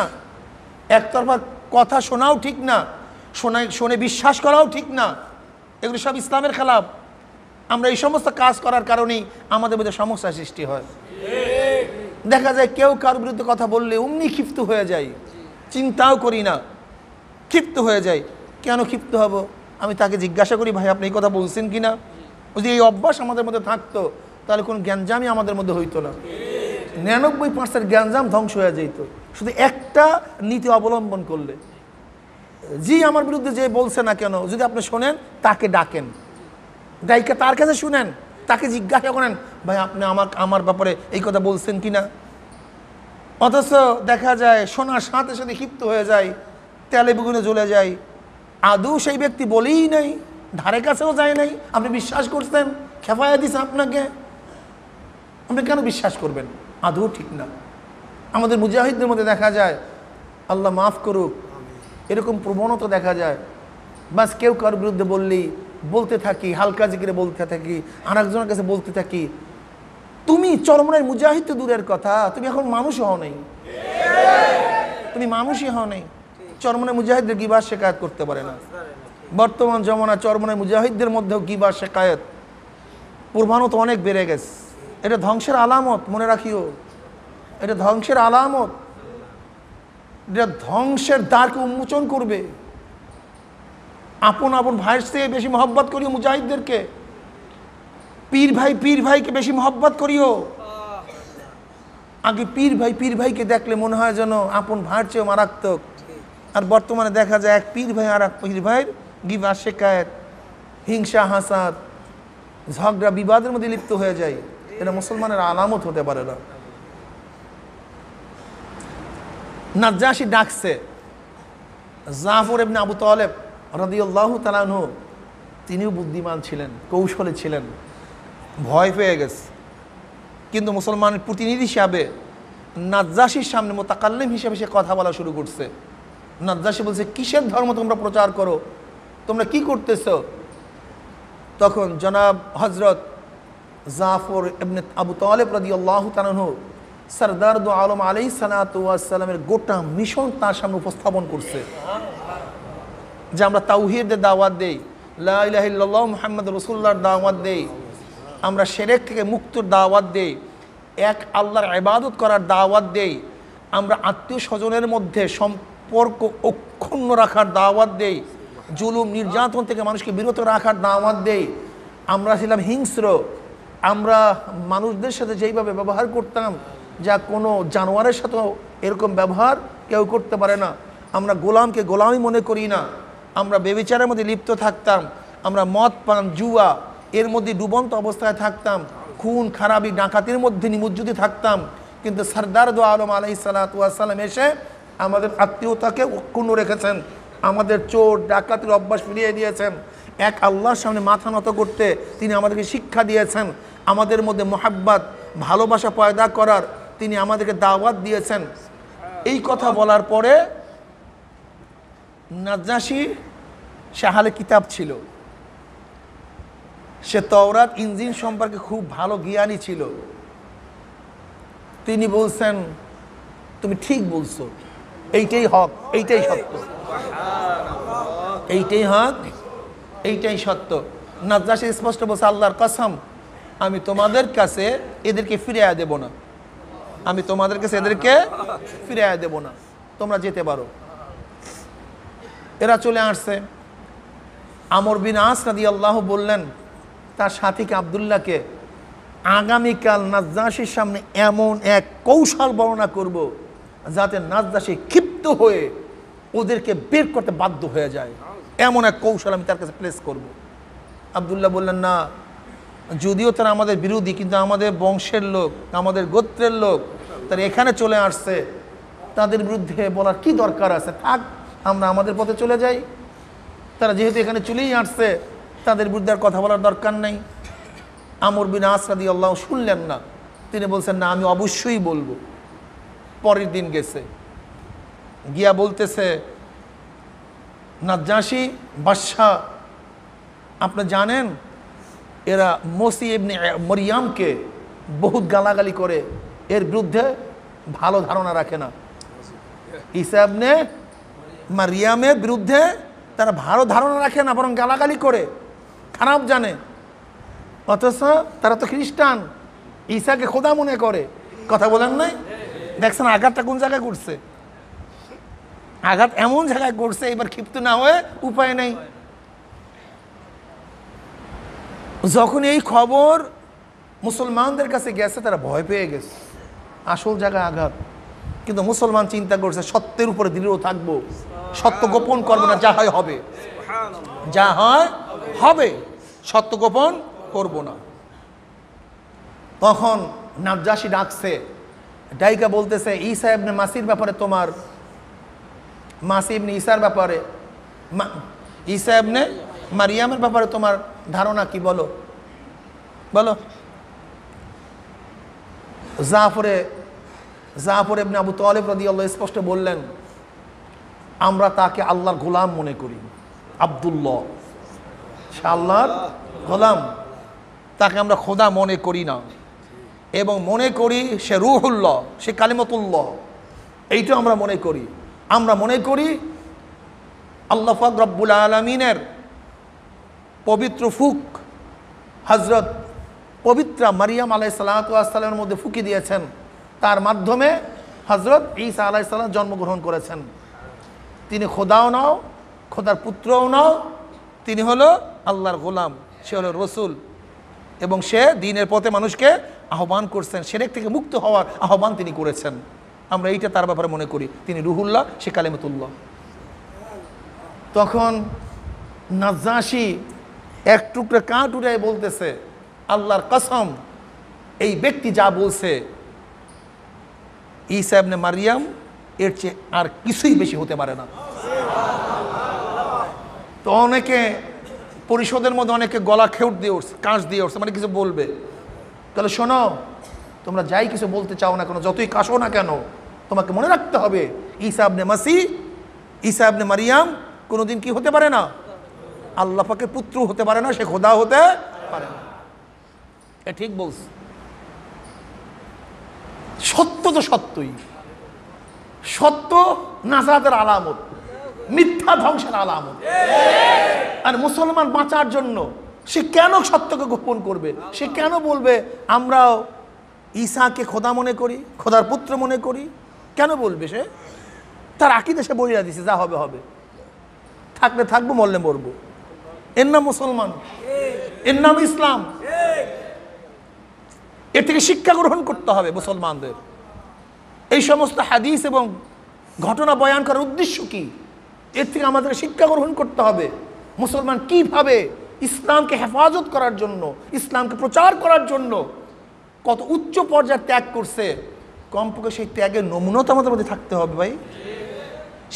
[SPEAKER 1] একতরফা কথা শোনাও ঠিক না, শুনে বিশ্বাস করাও ঠিক না। এগুলো সব ইসলামের খেলাফ। আমরা এই সমস্ত কাজ করার কারণেই আমাদের মধ্যে সমস্যা সৃষ্টি হয়। দেখা যায় কেউ কারোর বিরুদ্ধে কথা বললে অমনি ক্ষিপ্ত হয়ে যায়, চিন্তাও করি না, ক্ষিপ্ত হয়ে যায়। কেন ক্ষিপ্ত হব? আমি তাকে জিজ্ঞাসা করি, ভাই আপনি এই কথা বলছেন কি না? যদি এই অভ্যাস আমাদের মধ্যে থাকতো তাহলে কোনো জ্ঞানজামই আমাদের মধ্যে হইতো না। 99% জ্ঞানজাম ধ্বংস হয়ে যেত শুধু একটা নীতি অবলম্বন করলে। জি আমার বিরুদ্ধে যে বলছে না কেন, যদি আপনি শোনেন তাকে ডাকেন, ডাইকা তার কাছে শুনেন, তাকে জিজ্ঞাসা করেন, ভাই আপনি আমার ব্যাপারে এই কথা বলছেন কি না? অথচ দেখা যায় শোনার সাথে সাথে ক্ষিপ্ত হয়ে যায়, তেলে বেগুনে জ্বলে যায়। আদৌ সেই ব্যক্তি বলেই নাই, ধারে কাছেও যায় নাই, আপনি বিশ্বাস করছেন, খেপায়া দিছে আপনাকে, আপনি কেন বিশ্বাস করবেন? আদৌ ঠিক না। আমাদের মুজাহিদদের মধ্যে দেখা যায়, আল্লাহ মাফ করুক, এরকম প্রবণতা দেখা যায়। বাস কেউ কারোর বিরুদ্ধে বললেই বলতে থাকি, হালকা জিকিরে বলতে থাকি, আর একজনের কাছে বলতে থাকি। তুমি চরমনায় মুজাহিদ তো দূরের কথা, তুমি এখন মানুষই হও নাই, তুমি মানুষই হও নাই। চরমনায় মুজাহিদদের গিবাস শেকায়ত করতে পারে না। বর্তমান জমানা চরমনায় মুজাহিদদের মধ্যেও গিবাস শেকায়ত প্রবণতা অনেক বেড়ে গেছে। এটা ধ্বংসের আলামত, মনে রাখিও, এটা ধ্বংসের আলামত। এটা ধ্বংসের দ্বারকে উন্মোচন করবে। আপন আপন ভাইয়ের থেকে বেশি মহব্বত করিও মুজাহিদদেরকে, পীর ভাইকে বেশি মহব্বত করিও। আগে পীর ভাইকে দেখলে মনে হয় যেন আপন ভাইয়ের চেয়েও মারাত্মক। আর বর্তমানে দেখা যায় এক পীর ভাই আর এক পীর ভাইয়ের গিবাস শেকায়েত, হিংসা হাসাদ, ঝগড়া বিবাদের মধ্যে লিপ্ত হয়ে যায়। এটা মুসলমানের আলামত হতে পারে না। নাজ্জাশী ডাকছে জাফর ইবনে আবু তালেব রাদিয়াল্লাহু তাআলা আনহু, তিনিও বুদ্ধিমান ছিলেন, কৌশলী ছিলেন, ভয় পেয়ে গেছে। কিন্তু মুসলমানের প্রতিনিধি হিসাবে নাজ্জাশীর সামনে মুতাকাল্লিম হিসেবে সে কথা বলা শুরু করছে। নাজ্জাশী বলছে, কিসের ধর্ম তোমরা প্রচার করো, তোমরা কি করতেছ? তখন জনাব হজরত জাফর ইবনে আবু তালেব রাদিয়াল্লাহু তাআলা আনহু সরদার দু আলম আলাইহিস সালাতু ওয়াস সালামের গোটা মিশন তার সামনে উপস্থাপন করছে, যে আমরা তাওহীদের দাওয়াত দেই, লা ইলাহা ইল্লাল্লাহ মুহাম্মাদুর রাসূলুল্লাহর দাওয়াত দেই, আমরা শিরক থেকে মুক্তির দাওয়াত দেই, এক আল্লাহর ইবাদত করার দাওয়াত দেই, আমরা আত্মীয় স্বজনের মধ্যে সম্পর্ক অক্ষুণ্ণ রাখার দাওয়াত দেই, জুলুম নির্যাতন থেকে মানুষকে বিরত রাখার দাওয়াত দেই। আমরা ছিলাম হিংস্র, আমরা মানুষদের সাথে যেইভাবে ব্যবহার করতাম যা কোনো জানোয়ারের সাথেও এরকম ব্যবহার কেউ করতে পারে না। আমরা গোলামকে গোলামই মনে করি না, আমরা বেবিচারের মধ্যে লিপ্ত থাকতাম, আমরা মদ পান জুয়া এর মধ্যে ডুবন্ত অবস্থায় থাকতাম, খুন খারাপি ডাকাতির মধ্যে নিমজ্জিত থাকতাম। কিন্তু সরদার দু আলম আলাইহিস সালাতু ওয়াস সালাম এসে আমাদের আত্মীয়তাকে অক্ষুণ্ণ রেখেছেন, আমাদের চোর ডাকাতির অভ্যাস ফিরিয়ে দিয়েছেন, এক আল্লাহর সামনে মাথা নত করতে তিনি আমাদেরকে শিক্ষা দিয়েছেন, আমাদের মধ্যে মোহাব্বত ভালোবাসা পয়দা করার তিনি আমাদেরকে দাওয়াত দিয়েছেন। এই কথা বলার পরে নাজ্জাশী সে আহলে কিতাব ছিল, সে তাওরাত ইনজিল সম্পর্কে খুব ভালো জ্ঞানী ছিল। তিনি বলছেন, তুমি ঠিক বলছো, এইটাই হক, এইটাই সত্য, এইটাই হক, এইটাই সত্য। নাজ্জাশী স্পষ্ট বলছে, আল্লাহর কসম, আমি তোমাদের কাছে এদেরকে ফিরিয়ে দেব না, আমি তোমাদের কাছে এদেরকে ফিরিয়ে দেব না, তোমরা যেতে পারো। এরা চলে আসছে। আমর বিন আস রাদিয়াল্লাহু বললেন তার সাথীকে আব্দুল্লাহকে, আগামীকাল নাজ্জাশীর সামনে এমন এক কৌশল বর্ণনা করব যাতে নাজ্জাশী ক্ষিপ্ত হয়ে ওদেরকে বের করতে বাধ্য হয়ে যায়, এমন এক কৌশল আমি তার কাছে প্লেস করব। আব্দুল্লাহ বললেন, না, যদিও তারা আমাদের বিরোধী, কিন্তু আমাদের বংশের লোক, আমাদের গোত্রের লোক, তারা এখানে চলে আসছে, তাদের বিরুদ্ধে বলার কি দরকার আছে, থাক, আমরা আমাদের পথে চলে যাই। তারা যেহেতু এখানে চলেই আসছে, তাদের বিরুদ্ধে আর কথা বলার দরকার নাই। আমর বিন আস রাদিয়াল্লাহু শুনলেন না, তিনি বলছেন না আমি অবশ্যই বলবো। পরের দিন গেছে, গিয়া বলতেছে নাজ্জাশী বাদশাহ, আপনি জানেন এরা মসি ইবনে মরিয়ামকে বহুত গালাগালি করে, এর বিরুদ্ধে ভালো ধারণা রাখে না। ঈসা ইবনে মারিয়ামের বিরুদ্ধে তারা ভালো ধারণা রাখে না, বরং গালাগালি করে, খারাপ জানে। অথচ তারা তো খ্রিস্টান, ঈসাকে খোদা মনে করে। কথা বলেন নাই? দেখছেন আঘাতটা কোন জায়গায় করছে? আঘাত এমন জায়গায় করছে, এবার ক্ষিপ্ত না হয়ে উপায় নেই। যখন এই খবর মুসলমানদের কাছে গেছে, তারা ভয় পেয়ে গেছে, আসল জায়গায় আঘাত। কিন্তু মুসলমান চিন্তা করছে সত্যের উপরে দৃঢ় থাকবো, সত্য গোপন করবো না, যা হয় হবে, যা হয় হবে, সত্য গোপন করব না। তখন নাজ্জাশী ডাকছে, ডাইকা বলতেছে ঈসা ইবনে মাসির ব্যাপারে তোমার, মাসি ইবনে ঈসার ব্যাপারে, ঈসা ইবনে মারিয়ামের ব্যাপারে তোমার ধারণা কি বলো, বলো। জাফর ইবনে আবু তালিব রাদিয়াল্লাহু স্পষ্ট বললেন, আমরা তাকে আল্লাহর গোলাম মনে করি, আব্দুল্লাহ, সে আল্লাহর গোলাম, তাকে আমরা খোদা মনে করি না, এবং মনে করি সে রূহুল্লাহ, সে কালিমাতুল্লাহ, এইটা আমরা মনে করি। আমরা মনে করি আল্লাহ পাক রব্বুল আলামিনের পবিত্র ফুক হযরত পবিত্রা মারিয়াম আলাইহিস সালাতু ওয়াস সালামের মধ্যে ফুঁকি দিয়েছেন, তার মাধ্যমে হযরত ঈসা আলাইহিস সালাম জন্মগ্রহণ করেছেন। তিনি খোদাও নাও, খোদার পুত্রও নাও, তিনি হলো আল্লাহর গোলাম, সে হলো রসুল, এবং সে দ্বীনের পথে মানুষকে আহ্বান করছেন, শিরক থেকে মুক্ত হওয়ার আহ্বান তিনি করেছেন। আমরা এইটা তার ব্যাপারে মনে করি, তিনি রুহুল্লাহ, সে কালিমাতুল্লাহ। তখন নাজ্জাশী এক টুকরা কাঠ উঠায় বলতেছে, আল্লাহর কসম, এই ব্যক্তি যা বলছে ঈসা ইবনে মারিয়াম এর চেয়ে আর কিছুই বেশি হতে পারে না। তো অনেকে পরিষদের মধ্যে অনেকে গলা খেউট দিয়ে উঠছে, কাঁচ দিয়ে উঠছে, মানে কিছু বলবে। তাহলে শোনো, তোমরা যাই কিছু বলতে চাও না কেন, যতই কাশো না কেন, তোমাকে মনে রাখতে হবে ঈসা ইবনে মাসি, ঈসা ইবনে মারিয়াম কোনোদিন কি হতে পারে না, আল্লাহ পাকের পুত্র হতে পারে না, সে খোদা হতে পারে না। এ ঠিক বলছে, সত্য তো সত্যই, সত্য নাজাতের আলামত, মিথ্যা ধ্বংসের আলামত। আর মুসলমান বাঁচার জন্য সে কেন সত্যকে গোপন করবে? সে কেন বলবে আমরাও ঈসাকে খোদা মনে করি, খোদার পুত্র মনে করি? কেন বলবে সে? তার আকীদা সে বলিয়া দিছে, যা হবে হবে, থাকলে থাকবো, মরলে মরবো। এর নাম মুসলমান, এর নাম ইসলাম। এর থেকে শিক্ষা গ্রহণ করতে হবে মুসলমানদের। এই সমস্ত হাদিস এবং ঘটনা বয়ান করার উদ্দেশ্য কি? এর থেকে আমাদের শিক্ষা গ্রহণ করতে হবে মুসলমান কিভাবে ইসলামকে হেফাজত করার জন্য, ইসলামকে প্রচার করার জন্য কত উচ্চ পর্যায়ে ত্যাগ করছে। কমপক্ষে সেই ত্যাগের নমুনা তো আমাদের মধ্যে থাকতে হবে ভাই।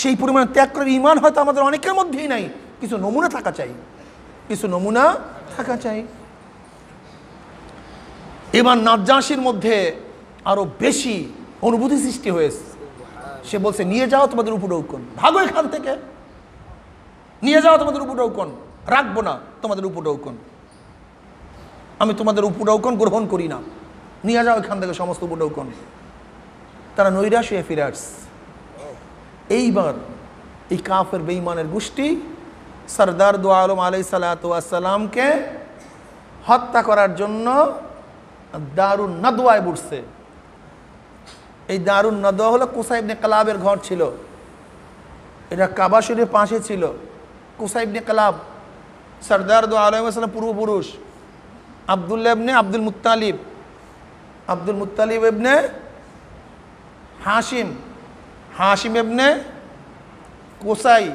[SPEAKER 1] সেই পরিমাণে ত্যাগ করার ঈমান হয়তো আমাদের অনেকের মধ্যেই নাই, কিছু নমুনা থাকা চাই, কিছু নমুনা থাকা চাই। এবার নাজ্জাশীর মধ্যে আরো বেশি অনুভূতি সৃষ্টি হয়েছে। সে বলছে, নিয়ে যাও তোমাদের উপঢৌকন, ভাগো এখান থেকে, নিয়ে যাও তোমাদের উপঢৌকন, রাখবো না তোমাদের উপঢৌকন, আমি তোমাদের উপঢৌকন গ্রহণ করি না, নিয়ে যাও এখান থেকে সমস্ত উপঢৌকন। তারা নৈরাশ হয়ে ফিরে আসছে। এইবার এই কাফের বেঈমানের গোষ্ঠী সরদার দু আলম আলাইহিস সালাতু ওয়াস সালামকে হত্যা করার জন্য দারুন নাদওয়ায় বসছে। এই দারুন নাদওয়া হলো কুসাই ইবনে কালাবের ঘর ছিল, এটা কাবা শরীফের পাশে ছিল। কুসাই ইবনে কালাব সরদার দু আলম আলাইহিস সালাম পূর্বপুরুষ, আব্দুল্লাহ ইবনে আব্দুল মুত্তালিব, আব্দুল মুত্তালিব ইবনে হাশিম, হাশিম ইবনে কুসাই,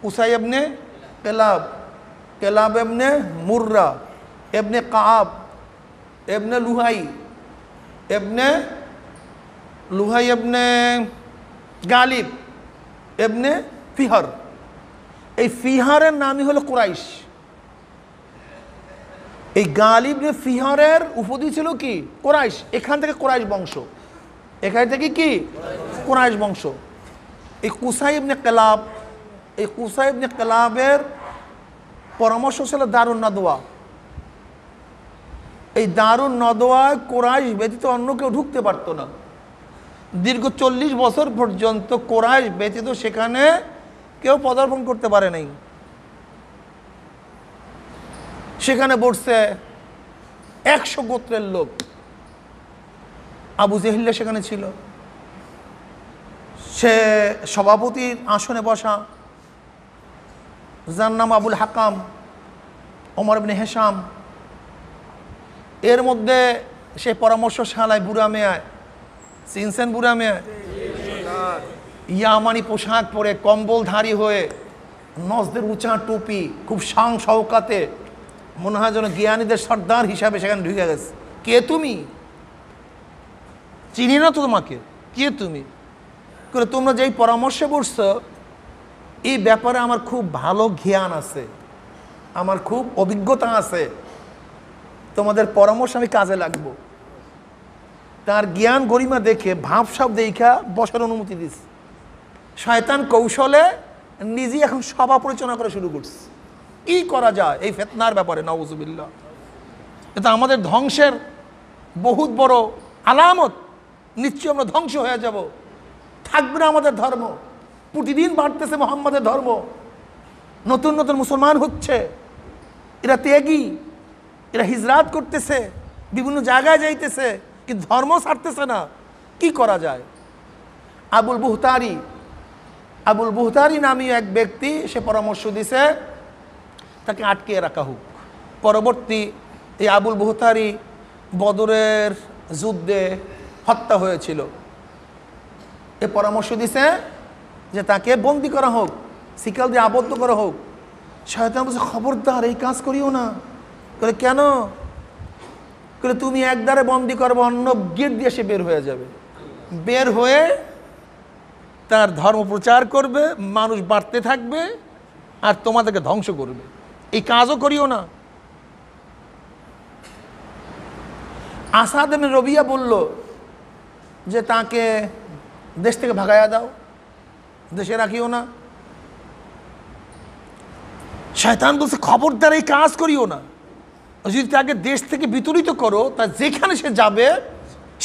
[SPEAKER 1] কুসাই ইবনে কালাব, কালাব ইবনে মুররা ইবনে কাব ইবনে লুহাই, ইবনে লুহাই ইবনে গালিব ইবনে ফিহর। এই ফিহারের নামই হলো কুরাইশ। এই গালিব ইবনে ফিহারের উপাধি ছিল কি? কুরাইশ। এখান থেকে কুরাইশ বংশ, এখান থেকে কি কুরাইশ বংশ। এই কুসাই ইবনে কিলাব, এই কুসাই ইবনে কিলাবের পরামর্শ ছিল দারুন নাদওয়া। এই দারুন নাদওয়ায় কুরাইশ ব্যতীত অন্য কেউ ঢুকতে পারতো না। দীর্ঘ 40 বছর পর্যন্ত কুরাইশ ব্যতীত সেখানে কেউ পদার্পণ করতে পারে নাই। সেখানে বসছে 100 গোত্রের লোক। আবু জেহেল সেখানে ছিল, সে সভাপতির আসনে বসা, যার নাম আবুল হাকাম, ওমর ইবনে হেশাম। এর মধ্যে সে পরামর্শশালায় বুড়া মেয়ায়, চিনছেন বুড়া মেয়ায়? ইয়ামানি পোশাক পরে, কম্বলধারী হয়ে, নজদের উঁচা টুপি, খুব শান শওকাতে, মনে হয় যেন জ্ঞানীদের সর্দার হিসাবে সেখানে ঢুকে গেছে। কে তুমি? চিনি না তো তোমাকে, কে তুমি? করে তোমরা যেই পরামর্শে বসছো এই ব্যাপারে আমার খুব ভালো জ্ঞান আছে, আমার খুব অভিজ্ঞতা আছে, তোমাদের পরামর্শ আমি কাজে লাগবো। তার জ্ঞান গরিমা দেখে, ভাবসাব দেখা বসার অনুমতি দিস। শয়তান কৌশলে নিজেই এখন সভা পরিচালনা করা শুরু করছে। কি করা যায় এই ফিতনার ব্যাপারে? নাউজুবিল্লাহ। এটা আমাদের ধ্বংসের বহুত বড় আলামত। নিশ্চয়ই আমরা ধ্বংস হয়ে যাব, থাকবে না আমাদের ধর্ম। প্রতিদিন বাড়তেছে মুহাম্মাদের ধর্ম, নতুন নতুন মুসলমান হচ্ছে, এরা ত্যাগী, এরা হিজরাত করতেছে, বিভিন্ন জায়গায় যাইতেছে, কিন্তু ধর্ম ছাড়তেছে না। কি করা যায়? আবুল বুহতারি নামী এক ব্যক্তি সে পরামর্শ দিছে তাকে আটকে রাখা হোক। পরবর্তী এই আবুল বুহতারি বদরের যুদ্ধে হত্যা হয়েছিল। এ পরামর্শ দিছে যে তাকে বন্দি করা হোক, শিকল দিয়ে আবদ্ধ করা হোক। শয়তান বলছে, খবরদার এই কাজ করিও না। বলে কেন? বলে তুমি একদারে বন্দি করবে, অন্য গেট দিয়ে সে বের হয়ে যাবে, বের হয়ে তার ধর্ম প্রচার করবে, মানুষ বাড়তে থাকবে আর তোমাদেরকে ধ্বংস করবে। এই কাজও করিও না। আসাদ ইবনে রবিয়া বলল যে তাকে দেশ থেকে ভাগাইয়া দাও, দেশে রাখিও না। শয়তান বলছে, খবরদার এই কাজ করিও না। যদি তাকে দেশ থেকে বিতাড়িত করো, তা যেখানে সে যাবে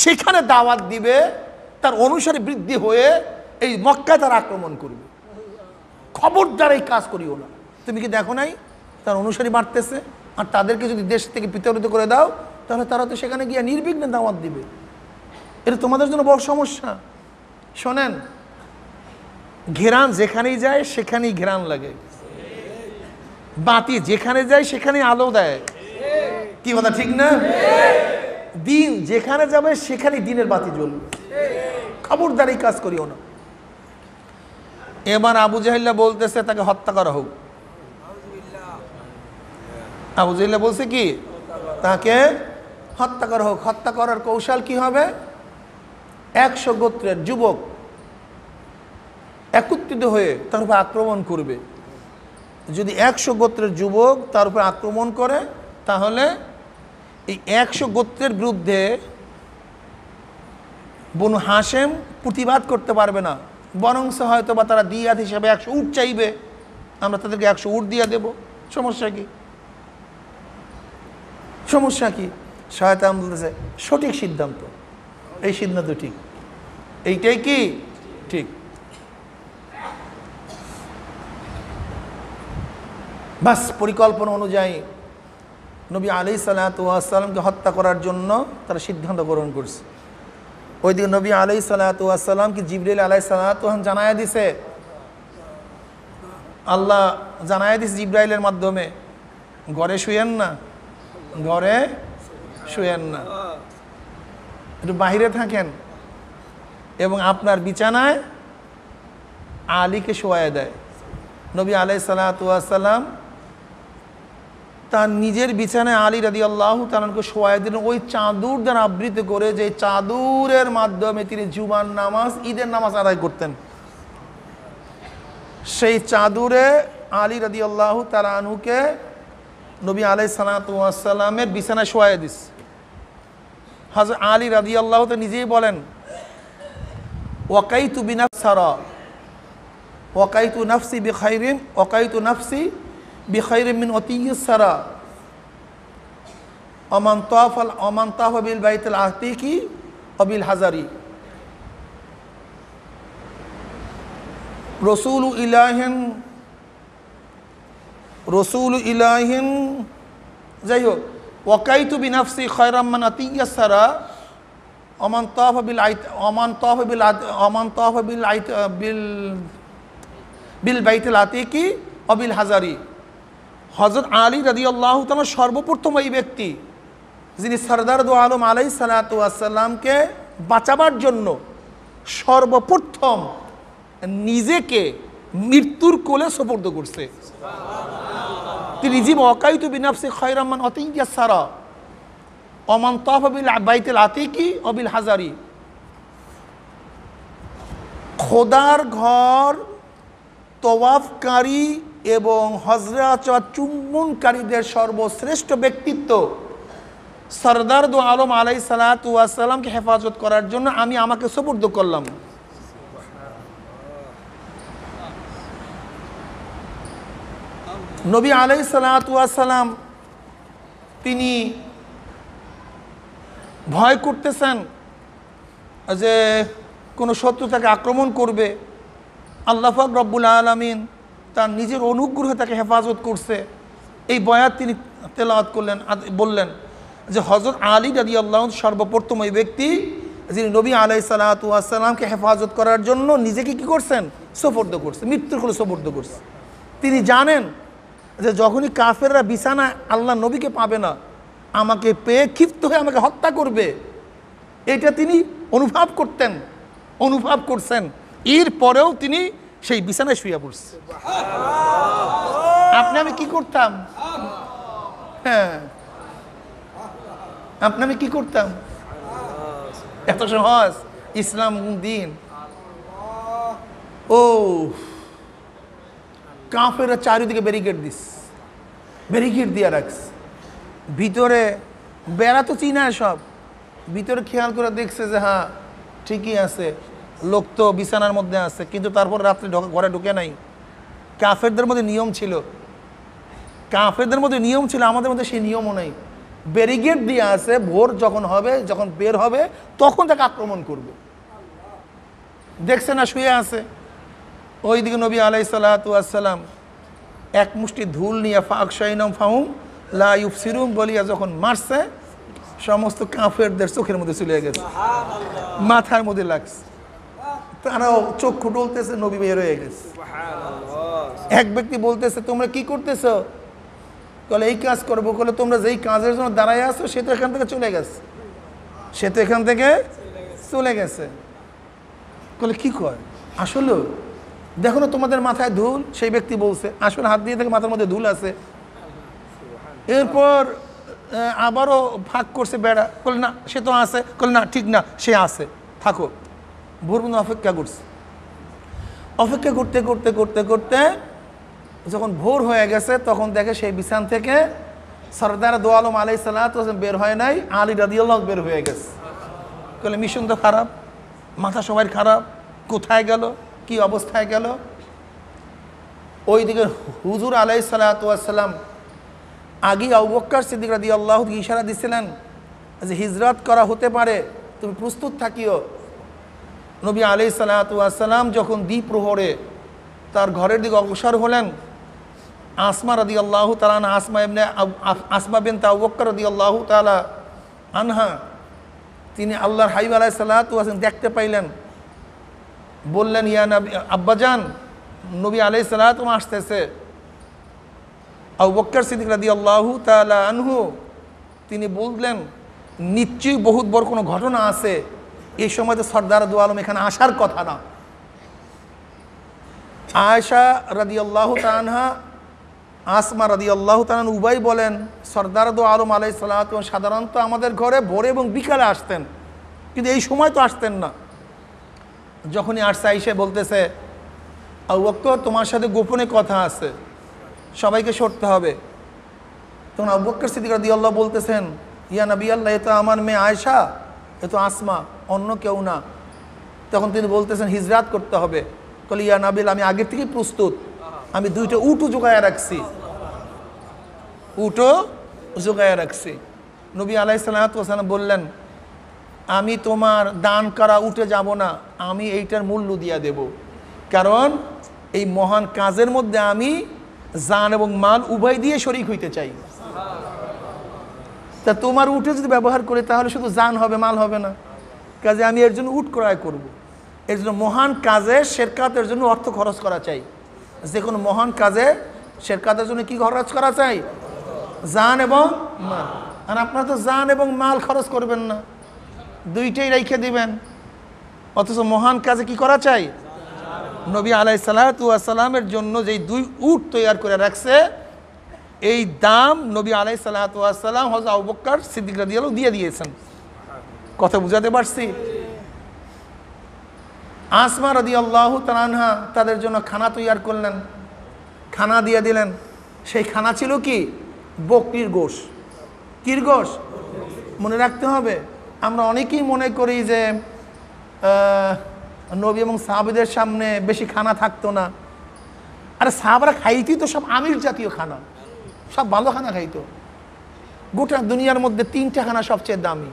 [SPEAKER 1] সেখানে দাওয়াত দিবে, তার অনুসারী বৃদ্ধি হয়ে এই মক্কায় তার আক্রমণ করবে। খবরদার এই কাজ করিও না। তুমি কি দেখো নাই তার অনুসারী বাড়তেছে? আর তাদেরকে যদি দেশ থেকে বিতাড়িত করে দাও, তাহলে তারা তো সেখানে গিয়ে নির্বিঘ্নে দাওয়াত দিবে। এটা তোমাদের জন্য বড় সমস্যা। শোনেন, ঘেরান যেখানেই যায় সেখানেই ঘেরান লাগে, বাতি যেখানে যায় সেখানেই আলো দেয়। কি কথা ঠিক না? দিন যেখানে যাবে সেখানেই দিনের বাতি জ্বলবে। খবরদার এই কাজ করিও না। এবার আবু জাহেল বলতেছে তাকে হত্যা করা হোক। আবু জাহেল বলছে কি তাকে হত্যা করা হোক। হত্যা করার কৌশল কি হবে? 100 গোত্রের যুবক একত্রিত হয়ে তার উপর আক্রমণ করবে। যদি 100 গোত্রের যুবক তার উপর আক্রমণ করে, তাহলে এই 100 গোত্রের বিরুদ্ধে বনু হাশেম প্রতিবাদ করতে পারবে না। বরংস হয়তো বা তারা দিয়াত হিসাবে 100 উট চাইবে, আমরা তাদেরকে 100 উট দিয়ে দেব। সমস্যা কি? সমস্যা কি? শয়তান বলতেছে সঠিক সিদ্ধান্ত, এই সিদ্ধান্ত ঠিক, এইটাই কি ঠিক। বাস পরিকল্পনা অনুযায়ী নবী আলাইহিস সালাতু ওয়াস সালামকে হত্যা করার জন্য তারা সিদ্ধান্ত গ্রহণ করছে। ওইদিকে নবী আলাইহিস সালাতু ওয়াস সালামকে জিবরিল আলাইহিস সালাতু ওয়াস জানায়া দিছে, আল্লাহ জানায়া দিছে জিবরাইলের মাধ্যমে, ঘরে শুয়েন না, ঘরে শুয়েন না, একটু বাহিরে থাকেন, এবং আপনার বিছানায় আলীকে শোয়ায় দেয়। নবী আলাইহিস সালাতু ওয়াস সালাম তার নিজের বিছানায় আলী রাদিয়াল্লাহু তাআলাকে শোয়ায় দিলেন, ওই চাদর দ্বারা আবৃত করে, যে চাদরের মাধ্যমে তিনি জুমার নামাজ, ঈদের নামাজ আদায় করতেন। সেই চাদরে আলী রাদিয়াল্লাহু তাআলা আনহুকে নবী আলাইহিস সালাতু ওয়াস সালামের বিছানায় শোয়ায় দিস। হযরত আলী রাদিয়াল্লাহু তাআলা নিজেই বলেন, ওয়াকাইতু বিনাফসারা ওয়াকাইতু নাফসি বিখাইরিন ওয়াকাইতু নাফসি বিখাইরিন মিন ওয়াতিয়িস সারা ওমান তাফা বিল বাইতিল আতিকি ওয়া বিল হাজারি রসুল ইলাহিন যাই হোক, ওয়াকাইতু বিনাফসি খায়রাম মান আতিয়িস সারা ওমান তাফা বিল বাইতিল আতিকি ওয়া বিল হাজারি। হযরত আলী রাদিয়াল্লাহু তাআলা সর্বপ্রথম এই ব্যক্তি যিনি সরদার দু আলম আলাইহিস সালাতু ওয়াস সালামকে বাঁচাবার জন্য সর্বপ্রথম নিজেকে মৃত্যুর কোলে সুপর্দ করছে। তিনি জীব ওয়াকাইতু বিনাফসি খায়রাম মান আতিয়িস সারা ওমান তাফা বিল বাইতিল আতিকি ওয়া বিল হাজারি। খোদার ঘর তওয়াফকারী এবং হজরত চুম্বনকারীদের সর্বশ্রেষ্ঠ ব্যক্তিত্ব সরদার দু আলম আলাইহিস সালাতু ওয়াস সালামকে হেফাজত করার জন্য আমি আমাকে সুপর্দ করলাম। নবী আলাইহিস সালাতু ওয়াস সালাম তিনি ভয় করতেছেন যে কোনো শত্রু তাকে আক্রমণ করবে। আল্লাহ পাক রব্বুল আলামিন তার নিজের অনুগ্রহে তাকে হেফাজত করছে। এই বয়াত তিনি তেলাওয়াত করলেন, বললেন যে হযরত আলী রাদিয়াল্লাহু আনহু সর্বপ্রথম ওই ব্যক্তি যিনি নবী আলাইহিস সালাতু ওয়াস সালামকে হেফাজত করার জন্য নিজেকে কি করছেন, সুপর্দ করছে, মৃত্যুর কোলে সুপর্দ করছে। তিনি জানেন যে যখনই কাফেররা বিছানা আল্লাহ নবীকে পাবে না, আমাকে পেয়ে ক্ষিপ্ত হয়ে আমাকে হত্যা করবে, এটা তিনি অনুভব করছেন। এরপরেও তিনি সেই বিছানায় শুয়ে পড়ছে। আপনি আমি কি করতাম? হ্যাঁ, আপনি আমি কি করতাম? এত সহজ ইসলাম দিন। ও কাফেররা চারিদিকে ব্যারিকেড দিয়ে রাখছে। ভিতরে বেড়া তো চিনায় সব, ভিতরে খেয়াল করে দেখছে যে হ্যাঁ ঠিকই আছে, লোক তো বিছানার মধ্যে আছে, কিন্তু তারপর রাত্রে ঘরে ঢুকে নাই। কাফেরদের মধ্যে নিয়ম ছিল, আমাদের মধ্যে সেই নিয়মও নেই। ব্যারিকেড দিয়ে আছে, ভোর যখন হবে, যখন বের হবে তখন তাকে আক্রমণ করবে। দেখছে না শুয়ে আছে। ওইদিকে নবী আলাইহিস সালাতু ওয়াস সালাম এক মুষ্টি ধুল নিয়ে ফাকশাইনাম ফাহুম লা ইউবসিরুন বলিয়া যখন মারছে, সমস্ত কাফেরদের চোখের মধ্যে চলে গেছে, মাথার মধ্যে লাগছে। তারাও চক্ষু ডলতেছে, নবী বের হয়ে গেছে। এক ব্যক্তি বলতেছে, তোমরা কি করতেছো? বলে এই কাজ করবো। বলে তোমরা যেই কাজের জন্য দাঁড়ায় আসো সে তো এখান থেকে চলে গেছে। বলে কি কয়? আসলে দেখো না তোমাদের মাথায় ধুল। সেই ব্যক্তি বলছে, আসলে হাত দিয়ে থেকে মাথার মধ্যে ধুল আছে। এরপর আবারও ফাঁক করছে বেড়া। বলে না সে তো আছে। বলে না ঠিক না, সে আছে, থাকো। ভোর পর্যন্ত অপেক্ষা করতে যখন ভোর হয়ে গেছে, তখন দেখে সেই বিছান থেকে সরদার দু আলম আলাইহিস সালাতু ওয়াস সালাম বের হয় নাই, আলী রাদিয়াল্লাহু বের হয়ে গেছে। বলে মিশন তো খারাপ, মাথা সবাই খারাপ, কোথায় গেল, কি অবস্থায় গেল? ওইদিকে হুজুর আলাইহিস সালাতু ওয়াস সালাম আগে আবু বকর সিদ্দিক রাদিয়াল্লাহু কে ইশারা দিছিলেন যে হিজরত করা হতে পারে, তুমি প্রস্তুত থাকিও। নবী আলাইহিস সালাতু ওয়াস সালাম যখন দ্বিপ্রহরে তার ঘরের দিকে অগ্রসর হলেন, আসমা রাদিয়াল্লাহু তাআলা আসমা বিনতে আবু বকর রাদিয়াল্লাহু তাআলা আনহা, তিনি আল্লাহর হাবিব আলাইহিস সালাতু ওয়াস সালাম দেখতে পাইলেন। বললেন, ইয়া নবী, আব্বাজান, নবী আলাইহিস সালাতু ওয়াস আসতেছে। আবু বকর সিদ্দিক রাদিয়াল্লাহু তাআলা আনহু তিনি বললেন, নিশ্চয়ই বহুত বড় কোনো ঘটনা আছে, এই সময় তো সরদার দু আলম এখানে আসার কথা না। আয়েশা রাদিয়াল্লাহু তাআলা আনহা, আসমা রাদিয়াল্লাহু তাআলা উভয় বলেন, সরদার দু আলম আলাইহিস সালাতু ওয়াস সাধারণত আমাদের ঘরে ভোরে এবং বিকালে আসতেন, কিন্তু এই সময় তো আসতেন না। যখনই আসছে আয়েশা বলতেছে, আবু বকর তোমার সাথে গোপনে কথা আছে। সবাইকে সরতে হবে। তখন আবু বকর সিদ্দিক রাদিয়াল্লাহু বলতেছেন, ইয়া নবী আল্লাহ, এ তো আমার মেয়ে আয়েশা, এ তো আসমা, অন্য কেউ না। তখন তিনি বলতেছেন হিজরাত করতে হবে। বলে, ইয়া নবী, আমি আগের থেকেই প্রস্তুত, আমি 2টা উটও জোগায়া রাখছি, উটও জোগায়া রাখছি। নবী আলাইহিস সালাতু ওয়াস সালাম বললেন, আমি তোমার দান করা উঠে যাব না, আমি এইটার মূল্য দিয়া দেব, কারণ এই মহান কাজের মধ্যে আমি জান এবং মাল উভয় দিয়ে শরীক হইতে চাই। তা তোমার উঠে যদি ব্যবহার করি তাহলে শুধু জান হবে, মাল হবে না। কাজে আমি এর জন্য উট ক্রয় করব। এর জন্য মহান কাজে শেরকাতের জন্য অর্থ খরচ করা চাই। যে কোনো মহান কাজে শেরকাতের জন্য কি খরচ করা চাই? জান এবং মাল। আর আপনারা তো জান এবং মাল খরচ করবেন না, 2টাই রেখে দিবেন, অথচ মহান কাজে কি করা চাই? নবী আলাইহিস সালাতু ওয়াস সালামের জন্য যেই 2 উট তৈরি করে রাখছে, এই দাম নবী আলাইহিস সালাতু ওয়াস সালাম হযরত আবু বকর সিদ্দিক রাদিয়াল্লাহু দিয়ে দিয়েছেন। কথা বুঝাতে পারছি? আসমা রাদিয়াল্লাহু তাআলা আনহা তাদের জন্য খানা তৈরি করলেন, খানা দিয়ে দিলেন। সেই খানা ছিল কি? বকরির গোশ। কির গোশ? মনে রাখতে হবে, আমরা অনেকেই মনে করি যে নবী এবং সাহাবীদের সামনে বেশি খানা থাকতো না। আরে সাহাবারা খাইতেই তো সব আমির জাতীয় খানা, সব ভালো খানা খাইতো। গোটা দুনিয়ার মধ্যে 3টা খানা সবচেয়ে দামি।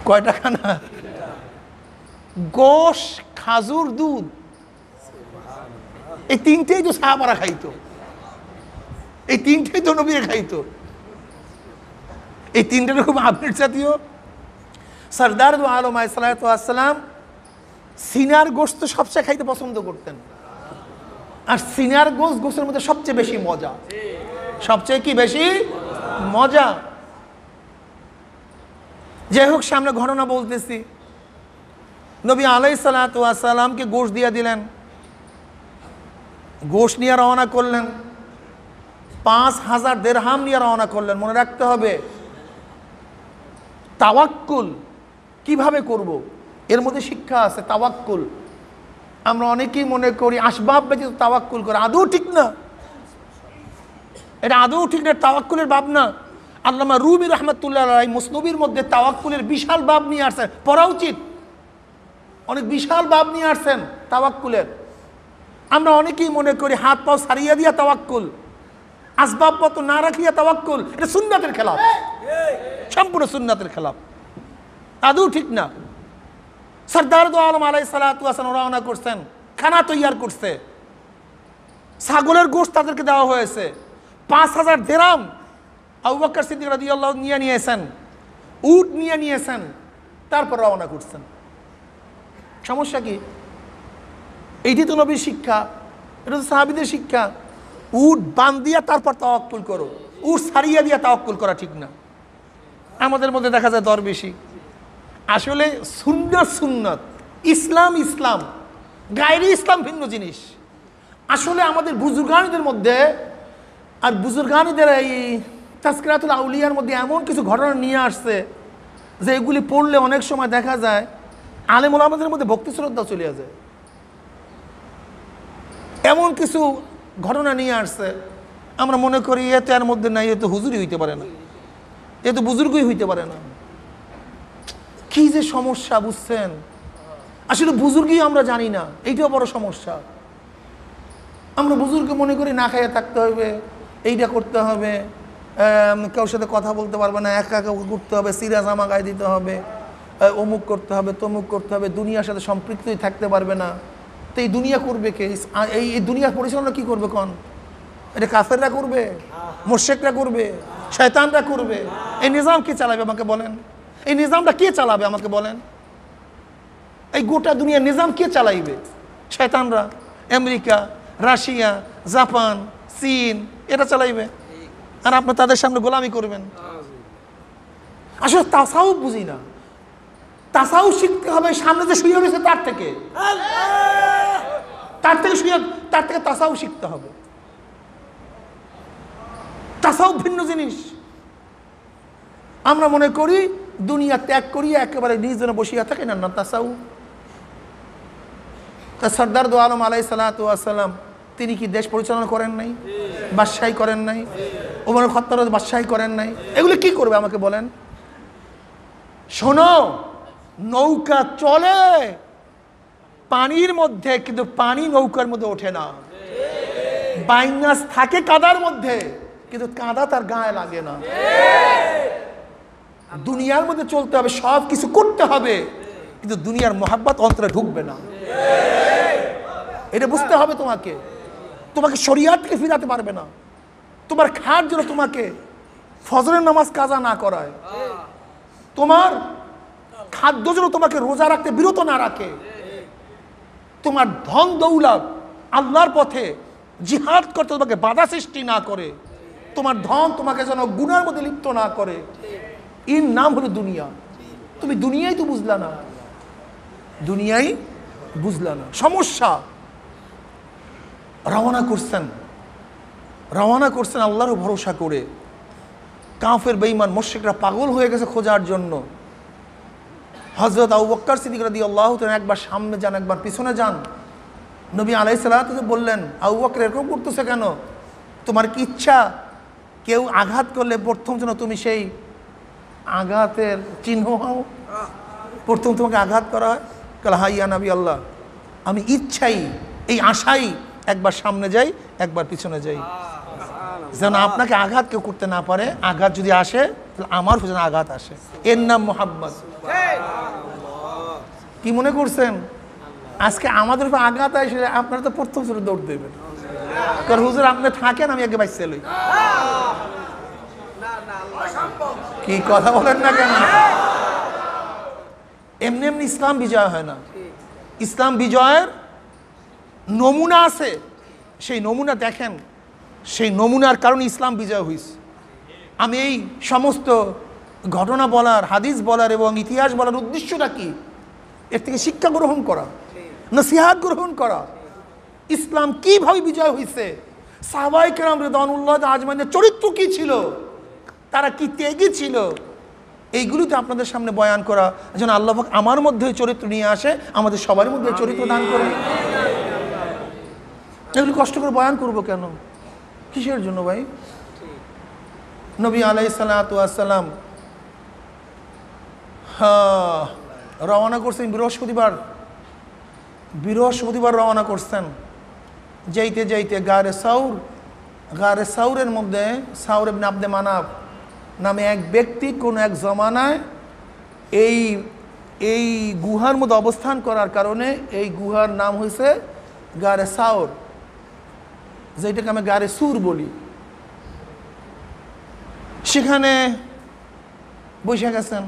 [SPEAKER 1] কয়টা খানা? গোশ, খাজুর, দুধ, এই 3টেই তো সাহাবারা খাইতো, এই 3টেই তো নবী খাইতো। এই 3টার খুব আমির জাতীয়। সরদার দু আলম আলাইহিস সালাতু ওয়াস সালাম সিনার গোশত সবচেয়ে খাইতে পছন্দ করতেন। আর সিনার গোশের মধ্যে সবচেয়ে বেশি মজা, সবচেয়ে কি বেশি মজা। যাই হোক, সামনে ঘটনা বলতেছি। নবী আলাইহিস সালাতু ওয়াস সালামকে গোশ দিয়ে দিলেন, গোশ নিয়ে রওনা করলেন, 5000 দিরহাম নিয়ে রওনা করলেন। মনে রাখতে হবে, তাওয়াক্কুল কিভাবে করব, এর মধ্যে শিক্ষা আছে। তাওয়াক্কুল আমরা অনেকেই মনে করি আসবাব ব্যতীত তাওয়াক্কুল করে, আদৌ ঠিক না, এটা আদৌ ঠিক না, তাওয়াক্কুলের বাব না। আল্লামা রুমি রাহমাতুল্লাহ আলাইহি মুসনবির মধ্যে তাওয়াক্কুলের বিশাল বাব নিয়ে আসছেন, পড়া উচিত। অনেক বিশাল বাব নিয়ে আসছেন তাওয়াক্কুলের। আমরা অনেকেই মনে করি হাত পাও সারিয়ে দিয়া তাওয়াক্কুল, আসবাবপত্র না রাখিয়া তাওয়াক্কুল, এটা সুন্নাতের খেলাফ, সম্পূর্ণ সুন্নাতের খেলাফ, আদৌ ঠিক না। সরদার দু আলম আলাইহিস সালাতু ওয়াস সালাম রওনা করছেন, খানা তৈরি করছে, ছাগলের গোশত তাদেরকে দেওয়া হয়েছে। 5000 দিরহাম আবু বকর সিদ্দিক রাদিয়াল্লাহু নিয়ে নিয়েছেন, উট নিয়ে নিয়েছেন, তারপর রওনা করছেন। সমস্যা কি? এইটি তো নবীর শিক্ষা, এটা তো সাহাবীদের শিক্ষা। উট বান্ধিয়া তারপর তাওয়াক্কুল করো, উট সারিয়া দিয়া তাওয়াক্কুল করা ঠিক না। আমাদের মধ্যে দেখা যায় দরবেশি। আসলে সুন্নাত সুন্নাত, ইসলাম ইসলাম, গায়রে ইসলাম ভিন্ন জিনিস। আসলে আমাদের বুজুর্গানীদের মধ্যে আর বুজুর্গানীদের এই তাজকিরাতুল আউলিয়ার মধ্যে এমন কিছু ঘটনা নিয়ে আসছে যে এগুলি পড়লে অনেক সময় দেখা যায় আলেম ওলামাদের মধ্যে ভক্তি শ্রদ্ধা চলে যায়। এমন কিছু ঘটনা নিয়ে আসছে আমরা মনে করি এতে এর মধ্যে নাই, এ তো হুজুরই হইতে পারে না, এ তো বুজুর্গই হইতে পারে না। কি যে সমস্যা বুঝছেন? আসলে বুজুর্গই আমরা জানি না, এইটাও বড় সমস্যা। আমরা বুজুর্গ মনে করি না খাইয়ে থাকতে হবে, এইটা করতে হবে, কারোর সাথে কথা বলতে পারবে না, একা একা ঘুরতে হবে, সিরা জামা গায়ে দিতে হবে, অমুক করতে হবে, তমুক করতে হবে, দুনিয়ার সাথে সম্পৃক্তই থাকতে পারবে না। তো এই দুনিয়া করবে কে? এই দুনিয়ার পরিচালনা কি করবে? কোন এটা কাফেররা করবে, মুশরিকরা করবে, শয়তানরা করবে? এই নিজাম কে চালাবে আমাকে বলেন? এই নিজামটা কে চালাবে আমাকে বলেন? এই গোটা দুনিয়ার নিজাম কে চালাইবে? শয়তানরা, আমেরিকা, রাশিয়া, জাপান, চীন, এটা চালাইবে। আর আপনি তাদের সামনে গোলামি করবেন। আসলে তাসাউফ বুঝি না। তাসাউফ শিখতে হবে সামনে যে শুয়ে রয়েছে তার থেকে, তার থেকে তাসাউফ শিখতে হবে। তাসাউফ ভিন্ন জিনিস। আমরা মনে করি দুনিয়া ত্যাগ করিয়া একেবারে নিজজনে বসিয়া থাকে, না তাসাউফ। তা সরদার দু আলম আলাইহিস সালাতু ওয়াস সালাম তিনি কি দেশ পরিচালনা করেন নাই? বাদশাহী করেন নাই? ওমর খাত্তাব বাদশাহী করেন নাই? এগুলো কি করবে আমাকে বলেন? শোনো, নৌকা চলে পানির মধ্যে, কিন্তু পানি নৌকার মধ্যে ওঠে না। বাইনাস থাকে কাদার মধ্যে, কিন্তু কাদা তার গায়ে লাগে না। দুনিয়ার মধ্যে চলতে হবে, সব কিছু করতে হবে, কিন্তু দুনিয়ার মোহাব্বত অন্তরে ঢুকবে না। এটা বুঝতে হবে তোমাকে। তোমাকে শরিয়াত থেকে ফিরাতে পারবে না। তোমার খাওয়ার জন্য তোমাকে ফজরের নামাজ কাজা না করায়, তোমার খাদ্য যেন তোমাকে রোজা রাখতে বিরত না রাখে, তোমার ধন দৌলত আল্লাহর পথে জিহাদ করতে তোমাকে বাধা সৃষ্টি না করে, তোমার ধন তোমাকে যেন গুনার মধ্যে লিপ্ত না করে। এর নাম হলো দুনিয়া। তুমি দুনিয়াই তো বুঝলা না, দুনিয়াই বুঝলা না। সমস্যা। রওনা করছেন আল্লাহর ভরসা করে। কাফের বেঈমান মুশরিকরা পাগল হয়ে গেছে খোঁজার জন্য। হযরত আবু বকর সিদ্দিক রাদিয়াল্লাহু তাআলা একবার সামনে যান, একবার পিছনে যান। নবী আলাইহিস সালাতু বললেন, আবু বকর এরকম করতেছে কেন? তোমার কি ইচ্ছা কেউ আঘাত করলে প্রথম যেন তুমি সেই আঘাতের চিহ্ন হও, প্রথম তোমাকে আঘাত করা হয়? কালা হ্যাঁ ইয়া নবী আল্লাহ, আমি ইচ্ছাই, এই আশাই একবার সামনে যাই, একবার পিছনে যাই, যেন আপনাকে আঘাত কেউ করতে না পারে। আঘাত যদি আসে তাহলে আমার যেন আঘাত আসে। এর নাম মোহাব্বত। কি মনে করছেন আজকে আমাদের উপর আঘাত আসে আপনারা তো প্রথম শুরু দৌড় দেবেন, কারণ হুজুর আপনি থাকেন, আমি আগে বাইসে লই। কি কথা বলেন না কেন? এমনি এমনি ইসলাম বিজয় হয় না। ইসলাম বিজয়ের নমুনা আছে, সেই নমুনা দেখেন, সেই নমুনার কারণে ইসলাম বিজয় হয়েছে। আমি এই সমস্ত ঘটনা বলার, হাদিস বলার এবং ইতিহাস বলার উদ্দেশ্যটা কি? এর থেকে শিক্ষা গ্রহণ করা, নসিহত গ্রহণ করা। ইসলাম কিভাবে বিজয় হয়েছে, সাহাবায়ে কেরাম রিদওয়ানুল্লাহ আজমাইনের চরিত্র কি ছিল, তারা কি ত্যাগী ছিল, এইগুলি তো আপনাদের সামনে বয়ান করা, যেন আল্লাহ পাক আমার মধ্যে চরিত্র নিয়ে আসে, আমাদের সবার মধ্যে চরিত্র দান করে। এগুলি কষ্ট করে বয়ান করবো কেন? কিসের জন্য ভাই? নবী আলাইহিস সালাতু ওয়াস সালাম রওনা করছেন বৃহস্পতিবার রওনা করছেন। যাইতে যাইতে গারে সাউরের মধ্যে সাউর ইবনে আব্দে মানাফ নামে এক ব্যক্তি কোন এক জমানায় এই গুহার মধ্যে অবস্থান করার কারণে এই গুহার নাম হয়েছে গারে সাউর, যেটাকে আমি গারে সুর বলি। সেখানে বসে গেছেন।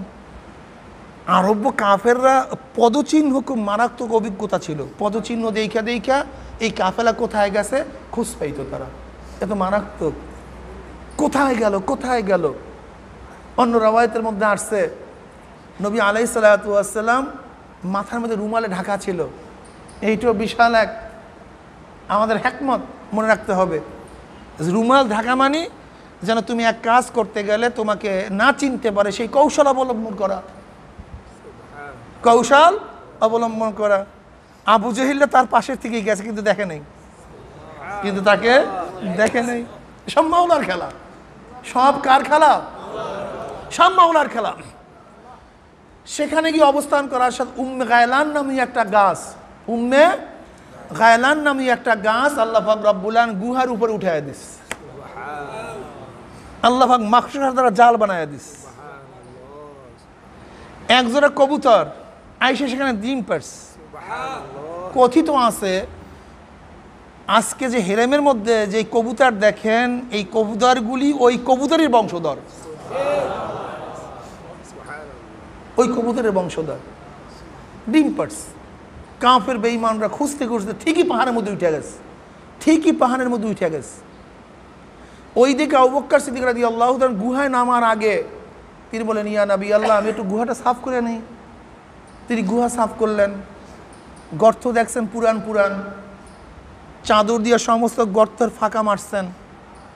[SPEAKER 1] আরব্য কাফেররা পদচিহ্ন খুব মারাত্মক অভিজ্ঞতা ছিল। পদচিহ্ন দেখা এই কাফেলা কোথায় গেছে খোঁজ পাইতো তারা, এত মারাত্মক। কোথায় গেল? অন্য রওয়ায়াতের মধ্যে আসছে নবী আলাইহিস সালাতু ওয়াস সালাম মাথার মধ্যে রুমালে ঢাকা ছিল। এইটাও বিশাল এক আমাদের হিকমত মনে রাখতে হবে। রুমাল ঢাকা মানে যেন তুমি এক কাজ করতে গেলে তোমাকে না চিনতে পারে সেই কৌশল অবলম্বন করা। আবু জেহেল তার পাশের থেকেই গেছে, কিন্তু দেখে নেই, তাকে দেখে নেই। সব মাওলার খেলা। সব কার খেলা? সব মাওলার খেলা। সেখানে গিয়ে অবস্থান করার সাথে উম্মে গায়লান নামীয় একটা গাছ আল্লাহ পাক রব্বুল আলামিন গুহার উপর উঠায় দিস। আল্লাহ পাক মাকড়সার দ্বারা জাল বানায় দিস। একজোড়া কবুতর আইসে সেখানে ডিম পারছে। কথিত আছে আজকে যে হেরেমের মধ্যে যে কবুতর দেখেন, এই কবুতরগুলি ওই কবুতরের বংশধর, ডিম পারছে। কাফের বেঈমানরা খুঁজতে ঠিকই পাহাড়ের মধ্যে উঠে গেছে। ওই দিকে আবু বকর সিদ্দিক রাদিয়াল্লাহু তাআলা গুহায় নামার আগে তিনি বলেন, ইয়া নবী আল্লাহ, আমি একটু গুহাটা সাফ করে নেই। তিনি গুহা সাফ করলেন। গর্ত দেখছেন পুরান, চাদর দিয়ে সমস্ত গর্তের ফাঁকা মারছেন,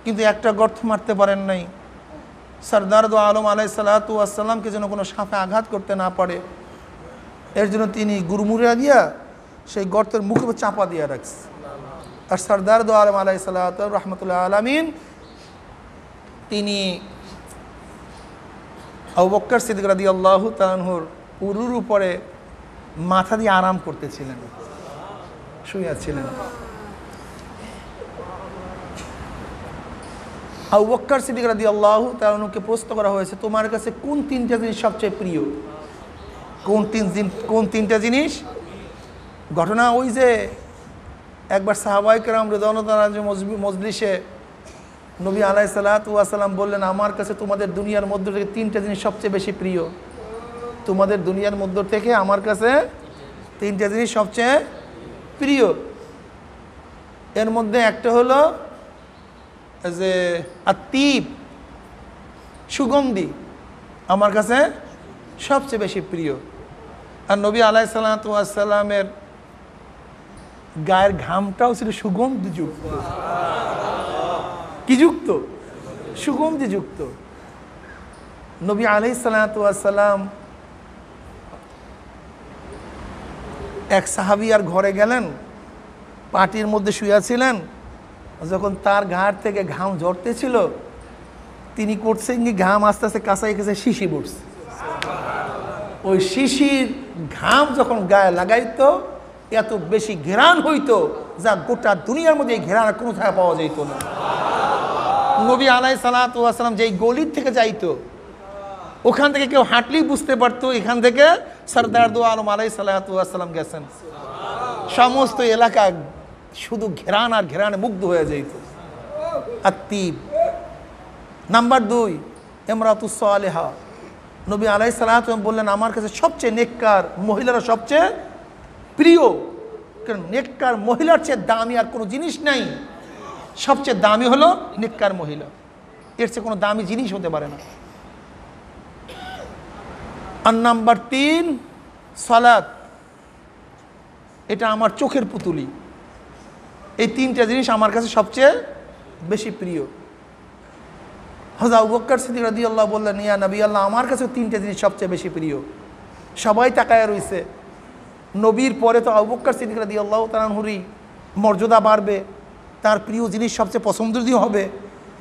[SPEAKER 1] কিন্তু একটা গর্ত মারতে পারেন নাই। সরদার দো আলম আলাইহিস সালাতু ওয়াস সালামকে যেন কোনো সাপে আঘাত করতে না পারে, এর জন্য তিনি গুরমুড়া দিয়া সেই গর্তের মুখে চাপা দিয়ে রাখছে। আর সরদার দো আলম আলাইহিস সালাতু রাহমাতুল্লাহ আলামিন তিনি আবু বকর সিদ্দিক রাদিয়াল্লাহু তাআলা আনহুর উরুর উপরে মাথা দিয়ে আরাম করতেছিলেন, শুয়ে আছিলেন। আবু বকর সিদ্দিক রাদিয়াল্লাহু তাআলা আনহুকে প্রশ্ন করা হয়েছে, তোমার কাছে কোন তিনটা জিনিস সবচেয়ে প্রিয়? কোন তিনটা জিনিস? ঘটনা ওই যে একবার সাহাবায়ে কেরাম রাদিয়াল্লাহু তাআলা মজলিসে নবী আলাইহিস সালাতু ওয়াস সালাম বললেন, আমার কাছে তোমাদের দুনিয়ার মধ্য থেকে তিনটা জিনিস সবচেয়ে বেশি প্রিয়। তোমাদের দুনিয়ার মধ্য থেকে আমার কাছে তিনটা জিনিস সবচেয়ে প্রিয়। এর মধ্যে একটা হলো যে আত্তিব, সুগন্ধি, আমার কাছে সবচেয়ে বেশি প্রিয়। আর নবী আলাইহিস সালাতু ওয়াস সালামের গায়ের ঘামটাও ছিল সুগন্ধিযুক্ত। কি যুক্ত? সুগন্ধিযুক্ত। নবী আলাইহিস সালাতু ওয়াস সালাম এক সাহাবিয়ার ঘরে গেলেন, পাটির মধ্যে শুয়েছিলেন। যখন তার ঘাড় থেকে ঘাম ঝরতেছিল, তিনি করছেন কি, ঘাম আস্তে আস্তে কাছাই কাছে শিশি পড়ছে। ওই শিশির ঘাম যখন গায়ে লাগাইতো, এত বেশি ঘেরান হইতো যা গোটা দুনিয়ার মধ্যে এই ঘেরান কোনো জায়গায় পাওয়া যেত না। নবী আলাইহিস সালাতু ওয়াস সালাম যেই গলির থেকে যাইতো, ওখান থেকে কেউ হাঁটলেই বুঝতে পারতো এখান থেকে সরদার দো আলম আলাইহিস সালাতু ওয়াস সালাম গেছেন। সমস্ত এলাকা শুধু ঘেরান আর ঘেরানে মুগ্ধ হয়ে যেত। আত্তিব। নাম্বার 2, ইমরাতুস সালেহা। নবী আলাইহিস সালাতু ওয়াস সালাম বললেন, আমার কাছে সবচেয়ে নেককার মহিলারা সবচেয়ে প্রিয়। কারণ নেককার মহিলার চেয়ে দামি আর কোনো জিনিস নাই। সবচেয়ে দামি হলো নেককার মহিলা, এর চেয়ে কোনো দামি জিনিস হতে পারে না। আর নাম্বার 3, সালাত। এটা আমার চোখের পুতুলি। এই তিনটা জিনিস আমার কাছে সবচেয়ে বেশি প্রিয়। হযরত আবু বকর সিদ্দিক রাদিয়াল্লাহু বললেন, ইয়া নবী আল্লাহ, আমার কাছে তিনটা জিনিস সবচেয়ে বেশি প্রিয়। সবাই তাকায় রইছে। নবীর পরে তো আবু বকর সিদ্দিক রাদিয়াল্লাহু তাআলা আনহুরই মর্যাদা বাড়বে, তার প্রিয় জিনিস সবচেয়ে পছন্দনীয় হবে।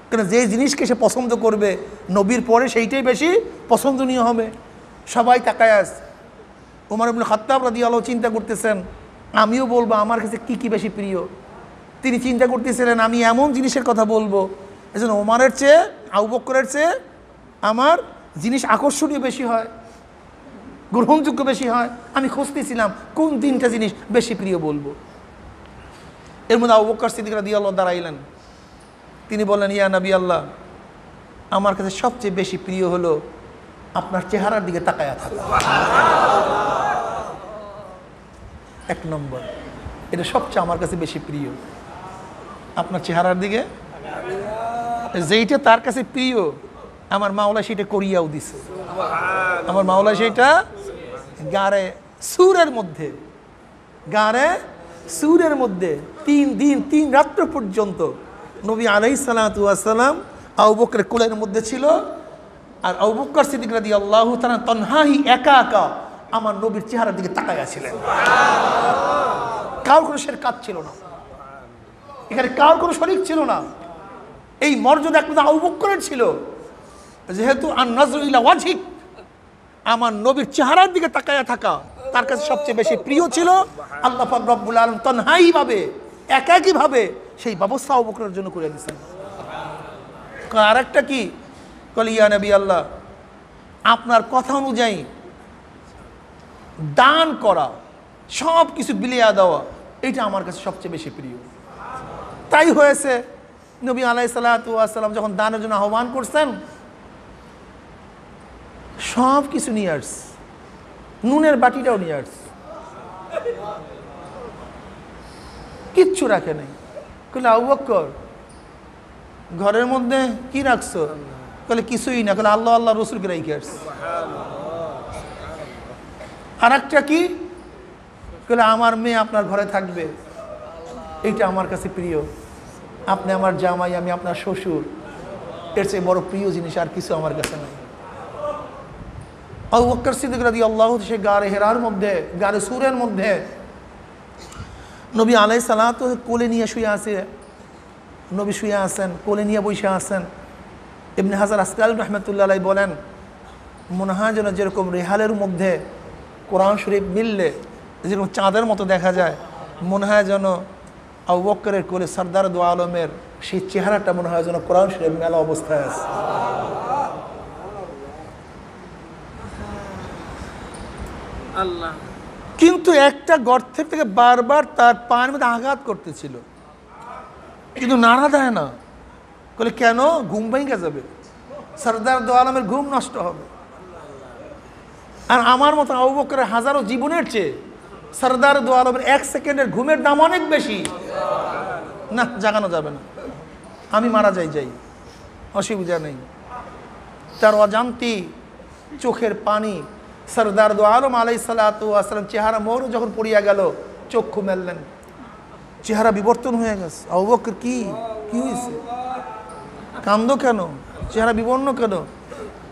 [SPEAKER 1] কারণ যে জিনিসকে সে পছন্দ করবে, নবীর পরে সেইটাই বেশি পছন্দনীয় হবে। সবাই তাকায় আছে। ওমর ইবনে খাত্তাব রাদিয়াল্লাহু চিন্তা করতেছেন, আমিও বলবো আমার কাছে কি কি বেশি প্রিয়। তিনি চিন্তা করতেছিলেন, আমি এমন জিনিসের কথা বলবো এজন্য ওমরের চেয়ে, আবু বকরের চেয়ে আমার জিনিস আকর্ষণীয় বেশি হয়, গ্রহণযোগ্য বেশি হয়। আমি খুঁজতেছিলাম কোন তিনটা জিনিস বেশি প্রিয় বলবো। এর মধ্যে আবু বকর সিদ্দিক রাদিয়াল্লাহু দাঁড়াইলেন। তিনি বললেন, ইয়া নবী আল্লাহ, আমার কাছে সবচেয়ে বেশি প্রিয় হলো আপনার চেহারার দিকে তাকায়া থাকা। 1 নম্বর, এটা সবচেয়ে আমার কাছে বেশি প্রিয়, আপনার চেহারার দিকে। যেইটা তার কাছে প্রিয়, আমার মাওলা সেটা করিয়াও দিছে। আমার মাওলা সেটা গারে সুরের মধ্যে, গারে সুরের মধ্যে 3 দিন 3 রাত্র পর্যন্ত নবী আলাইহিস সালাতু ওয়াস সালাম আবু বকরের কোলের মধ্যে ছিল। আর আবু বকর সিদ্দিক রাদিয়াল্লাহু তাআলা তনহাহি একা একা আমার নবীর চেহারার দিকে তাকায়া ছিলেন। কারোর কোনো শিরকাত ছিল না, এখানে কারোর কোনো শরীক ছিল না। এই মর্যাদা একমাত্র আবু বকরের ছিল, যেহেতু আন নাজরু ইলা ওয়াজহিক, আমার নবীর চেহারার দিকে তাকায়া থাকা তার কাছে সবচেয়ে বেশি প্রিয় ছিল। আল্লাহ পাক রব্বুল আলামিন তনহাই ভাবে, একাকী ভাবে সেই ব্যবস্থা আবু বকরের জন্য করে দিয়েছেন। আর একটা কি, কলি ইয়া নবী আল্লাহ, আপনার কথা অনুযায়ী দান করা, সব কিছু বিলিয়া দেওয়া, এটা আমার কাছে সবচেয়ে বেশি প্রিয়। তাই হয়েছে, নবী আলাইহিস সালাতু ওয়াস সালাম যখন দানের জন্য আহ্বান করছেন, সব কিছু নিয়ে আসছে, নুনের বাটিটাও নিয়ে আসছে, কিচ্ছু রাখে নাই। বলে আবু বকর, ঘরের মধ্যে কি রাখছো? বলে কিছুই না। বলে আল্লাহ আল্লাহ রসুলকে রেখে আসছে। আর একটা কি? বলে আমার মেয়ে আপনার ঘরে থাকবে, এইটা আমার কাছে প্রিয়। আপনি আমার জামাই, আমি আপনার শ্বশুর, এর চেয়ে বড় প্রিয় জিনিস আর কিছু আমার কাছে নাই। আবু বকর সিদ্দিক রাদিয়াল্লাহু সে গারে হেরার মধ্যে, গারে সুরের মধ্যে নবী আলাইহিস সালাতু কোলে নিয়ে শুয়ে আছে, নবী শুয়ে আছেন, কোলে নিয়ে বসে আছেন। ইবনে হাজার আসকালানী রাহমাতুল্লাহ আলাইহি বলেন, মনে হয় যেন যেরকম রেহালের মধ্যে কোরআন শরীফ মিললে যেরকম চাঁদের মতো দেখা যায়, মনে হয় যেন আবু বকরের কোলে সরদার দু আলমের সেই চেহারাটা মনে হয় যেন কোরআন শরীফ মেলা অবস্থায় আছে।
[SPEAKER 2] আল্লাহ।
[SPEAKER 1] কিন্তু একটা গর্তের থেকে বারবার তার পায়ের মধ্যে আঘাত করতেছিল, কিন্তু নাড়া দেয় না। বলে কেন? ঘুম ভেঙে যাবে, সরদার দু আলমের ঘুম নষ্ট হবে। আর আমার মতো আবু বকরের হাজারো জীবনের চেয়ে সরদার দু আলমের 1 সেকেন্ডের ঘুমের দাম অনেক বেশি। না, জাগানো যাবে না, আমি মারা যাই, অসুবিধা নেই। তার অজান্তি চোখের পানি সরদার দু আলম আলাইহিস সালাতু ওয়াস সালাম চেহারা মোড় যখন পড়িয়া গেল, চক্ষু মেললেন, চেহারা বিবর্তন হয়ে গেছে। আবু বকর কি হয়েছে? কান্দো কেন? চেহারা বিবর্ণ কেন?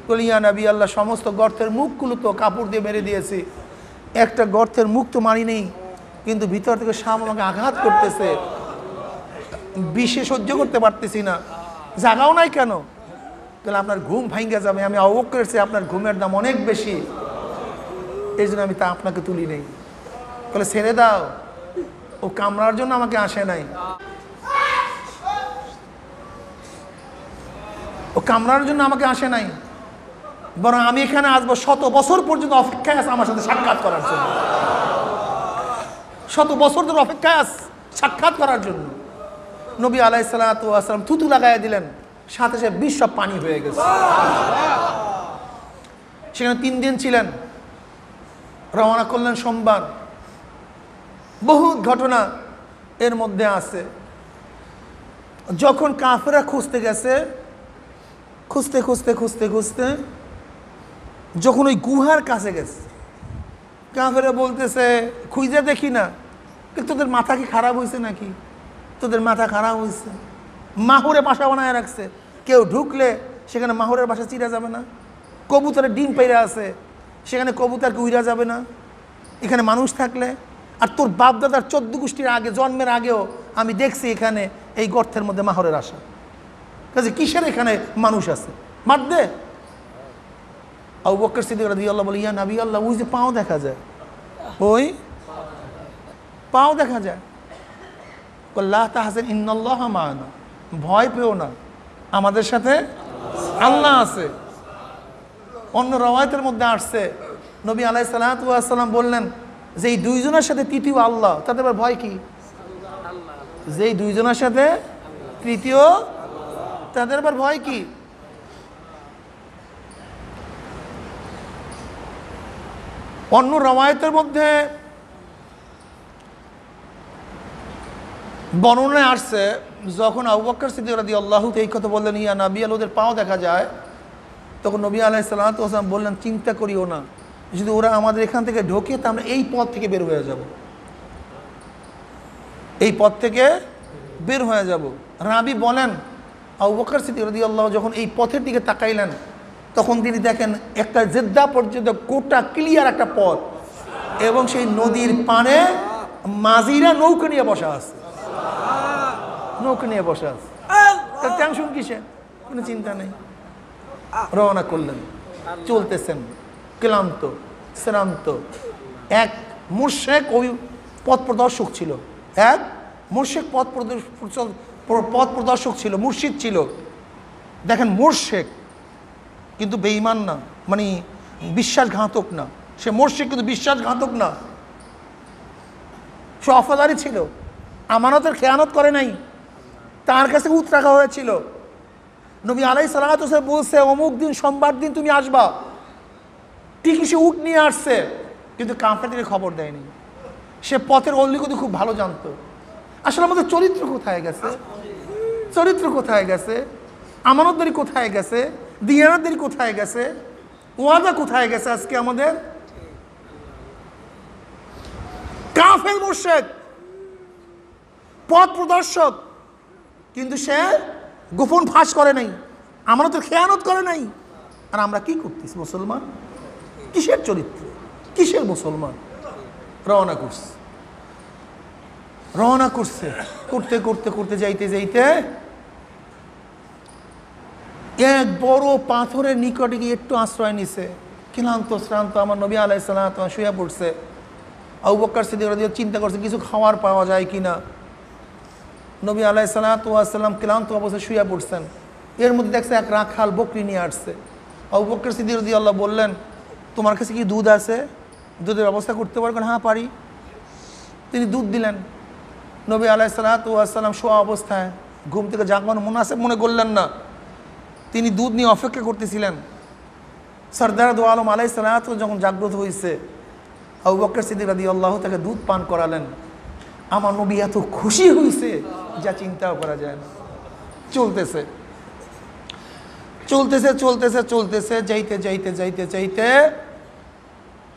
[SPEAKER 1] বলি ইয়া নবী আল্লাহ, সমস্ত গর্তের মুখগুলো তো কাপড় দিয়ে মেরে দিয়েছি, একটা গর্তের মুখ তো মারি নেই, কিন্তু ভিতর থেকে সাপ আমাকে আঘাত করতেছে, বিষে সহ্য করতে পারতেছি না। জাগাও নাই কেন? তাহলে আপনার ঘুম ভাঙ্গা যাবে, আমি আবু বকরের চেয়ে আপনার ঘুমের দাম অনেক বেশি, এই জন্য আমি তা আপনাকে তুলি নেই। বলে ছেড়ে দাও, ও কামড়ার জন্য আমাকে আসে নাই, ও কামড়ার জন্য আমাকে আসে নাই, বরং আমি এখানে আসবো 100 বছর পর্যন্ত অপেক্ষায় আছে আমার সাথে সাক্ষাৎ করার জন্য। 100 বছর ধরে অপেক্ষায় আছে সাক্ষাৎ করার জন্য। নবী আলাইহিস সালাতু ওয়াস সালাম থুতু লাগাইয়া দিলেন, সাথে সাথে 20 সব পানি হয়ে গেছে। সেখানে 3 দিন ছিলেন, রওনা করলেন সোমবার। বহুত ঘটনা এর মধ্যে আছে। যখন কাফেররা খুঁজতে গেছে, খুঁজতে যখন ওই গুহার কাছে গেছে, কাফেররা বলতেছে খুঁজে দেখি না, কিন্তু তোদের মাথা কি খারাপ হয়েছে নাকি? তোদের মাথা খারাপ হয়েছে। মাহুরে বাসা বানায় রাখছে, কেউ ঢুকলে সেখানে মাহুরের বাসা চিরা যাবে না। কবুতরের ডিম পেড়ে আছে, সেখানে কবুতরকে উইরা যাবে না। এখানে মানুষ থাকলে, আর তোর বাপদাদার 14 গোষ্ঠীর আগে, জন্মের আগেও আমি দেখছি এখানে এই গর্তের মধ্যে মাহরের আশা। কাজে কিসের এখানে মানুষ আছে? মার দে। আবু বকর সিদ্দিক রাদিয়াল্লাহু বলে, ইয়া নবী আল্লাহ, ওই যে পাও দেখা যায়, ওই পাও দেখা যায়। লা তাহজান ইন্নাল্লাহা মা'ানা, ভয় পেও না, আমাদের সাথে আল্লাহ আছে। অন্য রওয়ায়াতের মধ্যে আসছে, নবী আলাইহিস সালাতু ওয়াস সালাম বললেন, যেই 2 জনের সাথে তৃতীয় আল্লাহ, তাদের আবার ভয় কি? যেই 2 জনের সাথে তৃতীয়, তাদের আবার ভয় কি? অন্য রওয়ায়াতের মধ্যে বর্ণনায় আসছে, যখন আবু বকর সিদ্দিক রাদিয়াল্লাহু তাআলা এই কথা বললেন, ইয়া নবী আল্লাহ, ওদের পাও দেখা যায়, তখন নবী আলাইহিস সালাতু ওয়াস সালাম বললেন, চিন্তা করিও না, যদি ওরা আমাদের এখান থেকে ঢোকে তা আমরা এই পথ থেকে বের হয়ে যাব, এই পথ থেকে বের হয়ে যাব। রাবি বলেন, আবু বকর সিদ্দিক রাদিয়াল্লাহু যখন এই পথের দিকে তাকাইলেন, তখন তিনি দেখেন একটা জেদ্দা পর্যন্ত গোটা ক্লিয়ার একটা পথ, এবং সেই নদীর পাড়ে মাঝিরা নৌকা নিয়ে বসা আছে, নৌকা নিয়ে বসা আছে। তার টেনশন কিসে? কোনো চিন্তা নেই। রওনা করলেন, চলতেছেন, ক্লান্ত শ্রান্ত। এক মুশরিক ওই পথ প্রদর্শক ছিল, এক মুশরিক পথ প্রদর্শক ছিল, মুর্শিদ ছিল। দেখেন, মুশরিক কিন্তু বেঈমান না, মানে বিশ্বাসঘাতক না। সে মুশরিক কিন্তু বিশ্বাসঘাতক না, সে ওফাদারি ছিল, আমানতের খেয়ানত করে নাই, তার কাছে উট রাখা হয়েছিল। নবী আলাইহিস সালাতু ওয়াস সালাম বলছে, অমুক দিন সোমবার দিন তুমি আসবা। ঠিকই সে উট নিয়ে আসছে, কিন্তু কাফেরদেরকে খবর দেয়নি। সে পথের অলিগলি খুব ভালো জানতো। আসলে আমাদের চরিত্র কোথায় গেছে? চরিত্র কোথায় গেছে? আমানতদারি কোথায় গেছে? দিয়ানতদারি কোথায় গেছে? ওয়াদা কোথায় গেছে আজকে আমাদের? কাফের মুশরিক, পথ প্রদর্শক, কিন্তু সে গোপন ফাঁস করে নাই, আমানতের খেয়ানত করে নাই। আর আমরা কি করতেছি? মুসলমান কিসের চরিত্র, কিসের মুসলমান? রওনা করছি। রওনা করছে। করতে করতে করতে যাইতে যাইতে এক বড় পাথরের নিকটে গিয়ে একটু আশ্রয় নিছে। ক্লান্ত শ্রান্ত আমার নবী আলাইহিস সালাম শুয়ে পড়ছে। আবু বকর সিদ্দিক রাদিয়াল্লাহু চিন্তা করছে কিছু খাওয়ার পাওয়া যায় কিনা। নবী আলাইহিস সালাম ক্লান্ত অবস্থায় শুয়ে পড়ছেন। এর মধ্যে দেখছে এক রাখাল বকরি নিয়ে আসছে। আবু বকর সিদ্দিক রাদিয়াল্লাহু বললেন, তোমার কাছে কি দুধ আছে? দুধের ব্যবস্থা করতে পারবেন? হ্যাঁ পারি। তিনি দুধ দিলেন। নবী আলাইহিস সালাম শোয়া অবস্থায় ঘুম থেকে জাগবার মুনাসেব মনে করলেন না। তিনি দুধ নিয়ে অপেক্ষা করতেছিলেন। সরদার দো আলম আলাইহিস সালাম যখন জাগ্রত হয়েছে, আবু বকর সিদ্দিক রাদিয়াল্লাহু তাকে দুধ পান করালেন। আমার নবী এত খুশি হয়েছে যা চিন্তাও করা যায় না। চলতেছে চলতেছে চলতেছে চলতেছে যাইতে যাইতে যাইতে যাইতে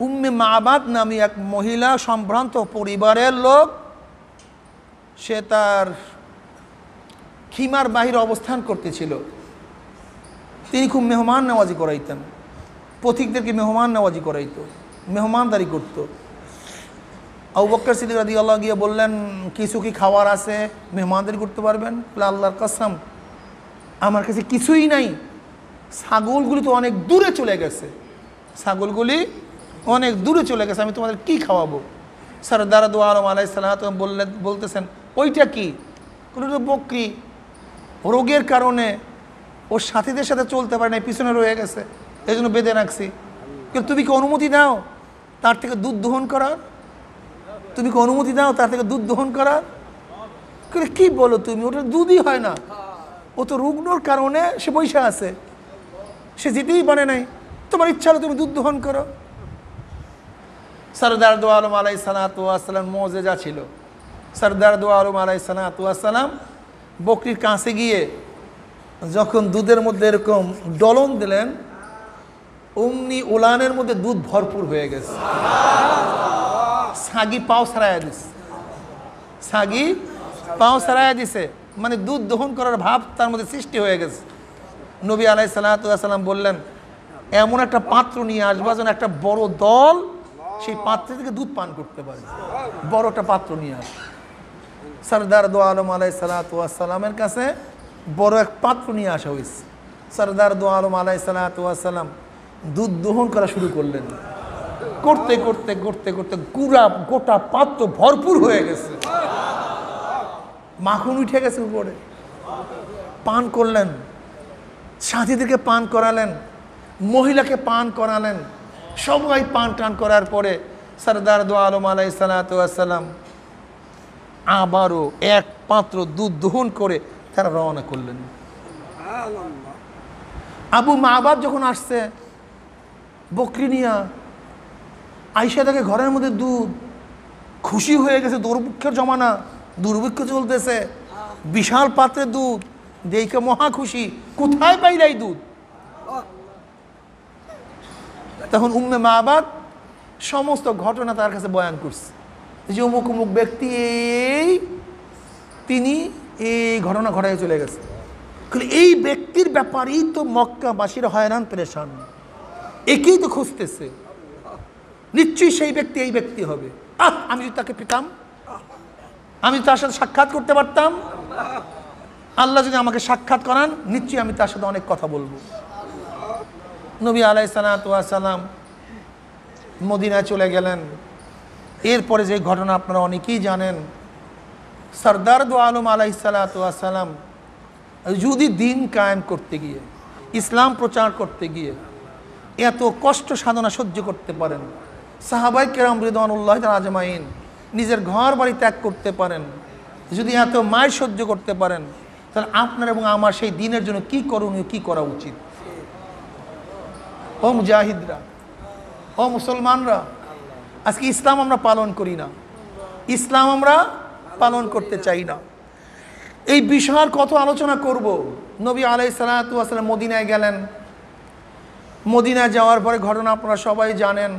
[SPEAKER 1] উম্মে মাবাদ নামী এক মহিলা সম্ভ্রান্ত পরিবারের লোক, সে তার খিমার বাহিরে অবস্থান করতেছিল। তিনি খুব মেহমান নেওয়াজি করাইতেন, পথিকদেরকে মেহমান নেওয়াজি করাইত, মেহমানদারি করত। আবু বকর সিদ্দিক রাদিয়াল্লাহু গিয়ে বললেন, কিছু কি খাবার আছে, মেহমানদারি করতে পারবেন? বলে, আল্লাহর কসম আমার কাছে কিছুই নাই, ছাগলগুলি তো অনেক দূরে চলে গেছে, ছাগলগুলি অনেক দূরে চলে গেছে, আমি তোমাদের কি খাওয়াবো? সরদার দো আলম আলাইহিস সালাম বলতেছেন, ওইটা কি? কোনো বকরি রোগের কারণে ওর সাথীদের সাথে চলতে পারে না, পিছনে রয়ে গেছে, এই জন্য বেঁধে রাখছি। কিন্তু তুমি কি অনুমতি দাও তার থেকে দুধ দহন করার? তুমি কি অনুমতি দাও তার থেকে দুধ দহন করার? কি বলো তুমি? ওটা দুধই হয় না, ও তো রুগ্নর কারণে সে বৈশা আছে, সে যেতেই পারে নাই, তোমার ইচ্ছা হলো তুমি দুধ দহন করো। সরদার দো আলম আলাইহিস সালাম মুআজ্জিজা ছিল। সরদার দো আলম আলাইহিস সালাম বকরির কাছে গিয়ে যখন দুধের মধ্যে এরকম ডলন দিলেন, অমনি উলানের মধ্যে দুধ ভরপুর হয়ে গেছে। ছাগি পাও ছাড়াইয়া দিছে, ছাগি পাও ছাড়াইয়া দিছে, মানে দুধ দহন করার ভাব তার মধ্যে সৃষ্টি হয়ে গেছে। নবী আলাইহিস সালাম বললেন, এমন একটা পাত্র নিয়ে আসবা যেন একটা বড় দল সেই পাত্র থেকে দুধ পান করতে পারে, বড় একটা পাত্র নিয়ে আস। সরদার দো আলম আলাইহিস সালামের কাছে বড় এক পাত্র নিয়ে আসা হয়েছে। সরদার দো আলম আলাইহিস সালাম দুধ দহন করা শুরু করলেন। করতে করতে করতে করতে গোটা পাত্র ভরপুর হয়ে গেছে, মাখন উঠে গেছে উপরে। পান করলেন, সাথীদেরকে পান করালেন, মহিলাকে পান করালেন, সবাই পান টান করার পরে সরদার দো আলম আলাইহিস সালাম আবারও এক পাত্র দুধ দহন করে তারা রওনা করলেন। আবু মাবাদ যখন আসছে বকরি নিয়া, আইসা তাকে ঘরের মধ্যে দুধ, খুশি হয়ে গেছে, দুর্ভিক্ষের জমানা, দুর্ভিক্ষ চলতেছে, বিশাল পাত্রে দুধ দেখে মহা খুশি, কোথায় পাইলে এই দুধ? তখন উম্মে মাবাদ সমস্ত ঘটনা তার কাছে বয়ান করছে, যে অমুক অমুক ব্যক্তি তিনি এই ঘটনা ঘটায় চলে গেছে। এই ব্যক্তির ব্যাপারেই তো মক্কাবাসীর হয়রান পেরেশান, একেই তো খুঁজতেছে, নিশ্চয়ই সেই ব্যক্তি এই ব্যক্তি হবে। আমি যদি তাকে পেতাম, আমি তার সাথে সাক্ষাৎ করতে পারতাম, আল্লাহ যদি আমাকে সাক্ষাৎ করান, নিশ্চয়ই আমি তার সাথে অনেক কথা বলবো। নবী আলাইহিস সালাম মদিনায় চলে গেলেন। এরপরে যে ঘটনা আপনারা অনেকেই জানেন, সরদার দো আলম আলাইহিস সালাম যদি দিন কায়েম করতে গিয়ে, ইসলাম প্রচার করতে গিয়ে এত কষ্ট সাধনা সহ্য করতে পারেন, সাহাবায়ে কেরাম রিদওয়ানুল্লাহি তাআলা আজমাইন নিজের ঘর বাড়ি ত্যাগ করতে পারেন, যদি এত মায়ের সহ্য করতে পারেন, তাহলে আপনার এবং আমার সেই দিনের জন্য কি করণীয়, কি করা উচিত? ও মুজাহিদরা, ও মুসলমানরা, আজকে ইসলাম আমরা পালন করি না, ইসলাম আমরা পালন করতে চাই না। এই বিষয়ের কত আলোচনা করব। নবী আলাইহিস সালাম মদিনায় গেলেন। মদিনায় যাওয়ার পরে ঘটনা আপনারা সবাই জানেন।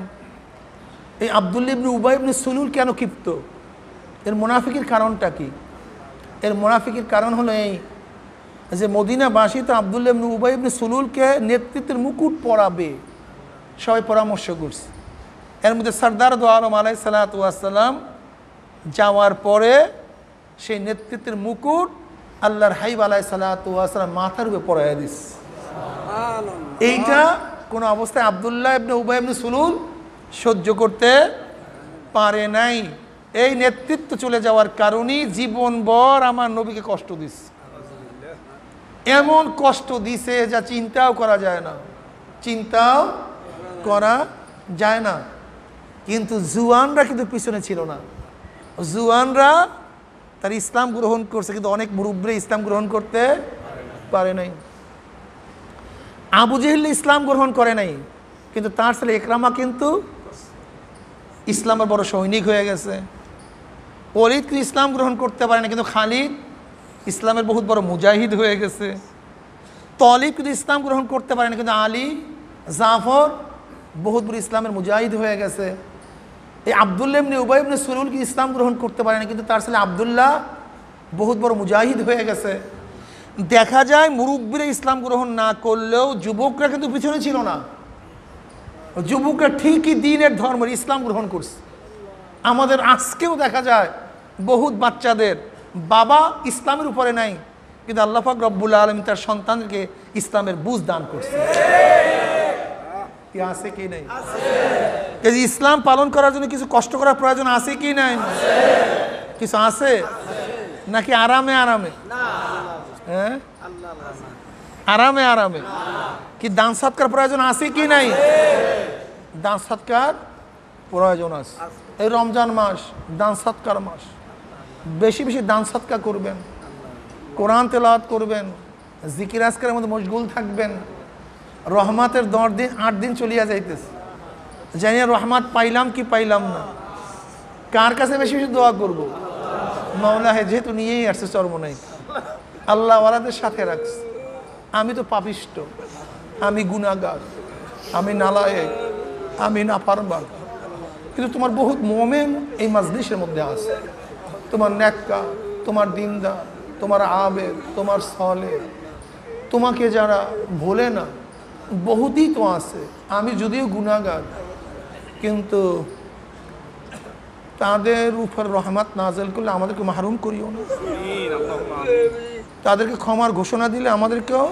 [SPEAKER 1] এই আব্দুল্লাহ ইবনে উবাই ইবনে সুলুল কেন ক্ষিপ্ত? এর মুনাফিকের কারণটা কি? এর মুনাফিকের কারণ হলো এই যে মদিনাবাসী তো আব্দুল্লাহ ইবনে উবাই ইবনে সুলুলকে নেতৃত্বের মুকুট পরাবে, সবাই পরামর্শ করছে। এর মধ্যে সরদার দো আলম আলাইহিস সালাম যাওয়ার পরে সেই নেতৃত্বের মুকুট আল্লাহর হাবিব আলাইহিস সালাতু ওয়াস সালাম মাথার উপরে পরাইয়া দিস। এইটা কোনো অবস্থায় আব্দুল্লাহ ইবনে উবাই ইবনে সুলুল সহ্য করতে পারে নাই। এই নেতৃত্ব চলে যাওয়ার কারণেই জীবনভর আমার নবীকে কষ্ট দিস, এমন কষ্ট দিছে যা চিন্তাও করা যায় না, চিন্তাও করা যায় না। কিন্তু জুয়ানরা কিন্তু পিছনে ছিল না। জুয়ানরা তার ইসলাম গ্রহণ করছে, কিন্তু অনেক মুরব্বী ইসলাম গ্রহণ করতে পারে নাই। আবু জেহেল ইসলাম গ্রহণ করে নাই, কিন্তু তার ছেলে ইকরামা কিন্তু ইসলামের বড় সৈনিক হয়ে গেছে। ওলিদ কিন্তু ইসলাম গ্রহণ করতে পারে না, কিন্তু খালিদ ইসলামের বহুত বড় মুজাহিদ হয়ে গেছে। তলিব কিন্তু ইসলাম গ্রহণ করতে পারে না, কিন্তু আলী জাফর বহুত বড় ইসলামের মুজাহিদ হয়ে গেছে। এই আব্দুল্লাহ ইবনে উবাই ইবনে সুলুল কি ইসলাম গ্রহণ করতে পারে না, কিন্তু তার ছেলে আব্দুল্লাহ বহুত বড় মুজাহিদ হয়ে গেছে। দেখা যায় মুরব্বীরা ইসলাম গ্রহণ না করলেও যুবকরা কিন্তু পিছনে ছিল না। যুবকরা ঠিকই দ্বীনের ধর্মের ইসলাম গ্রহণ করছে। আমাদের আজকেও দেখা যায় বহুত বাচ্চাদের বাবা ইসলামের উপরে নাই, কিন্তু আল্লাহ পাক রব্বুল আলামিন তার সন্তানকে ইসলামের বুঝ দান করছে। কি আছে কি নাই? এই যে ইসলাম পালন করার জন্য কিছু কষ্ট করার প্রয়োজন আছে কি নাই? কিছু আছে নাকি আরামে আরামে? হ্যাঁ, আরামে আরামে। কি দান সৎকার প্রয়োজন আছে কি নাই? দান সৎকার প্রয়োজন আছে। এই রমজান মাস দান সৎকার মাস, বেশি বেশি দান সৎকার করবেন, কোরআন তেলাওয়াত করবেন, জিকির আজকারের মধ্যে মশগুল থাকবেন। রহমাতের 10 দিন 8 দিন চলিয়া যাইতেছে, জানি রহমত পাইলাম কি পাইলাম না। কার কাছে বেশি বেশি দোয়া করব? মাওলা হে যেহেতু নিয়েই আসছে চরমনাই, আল্লাহ ওয়ালাদের সাথে রাখছে। আমি তো পাপিষ্ট, আমি গুনাহগার, আমি নালায়েক, আমি নাফরমান, কিন্তু তোমার বহুত মোমেন এই মাজলিসের মধ্যে আছে। তোমার নেককার, তোমার দিনদার, তোমার আবেদ, তোমার সলে, তোমাকে যারা ভোলে না বহুতই তো আছে। আমি যদিও গুনাহগার, কিন্তু তাদের উপর রহমত নাজেল করলে আমাদেরকে মাহরুম করিও না। তাদেরকে ক্ষমার ঘোষণা দিলে আমাদেরকেও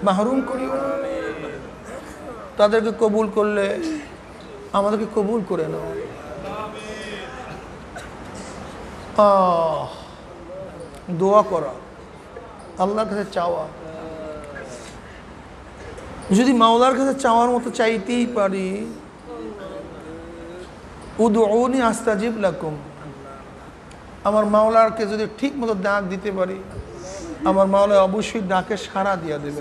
[SPEAKER 1] মাহরুম করিও না। তাদেরকে কবুল করলে আমাদেরকে কবুল করে নাও। দোয়া করা, আল্লাহর কাছে চাওয়া। যদি মাওলার কাছে চাওয়ার মতো চাইতেই পারি, উদউনি আস্তাজিব লাকুম, আমার মাওলারকে যদি ঠিক মতো ডাক দিতে পারি, আমার মাওলা অবশ্যই ডাকে সাড়া দিয়া দেবে,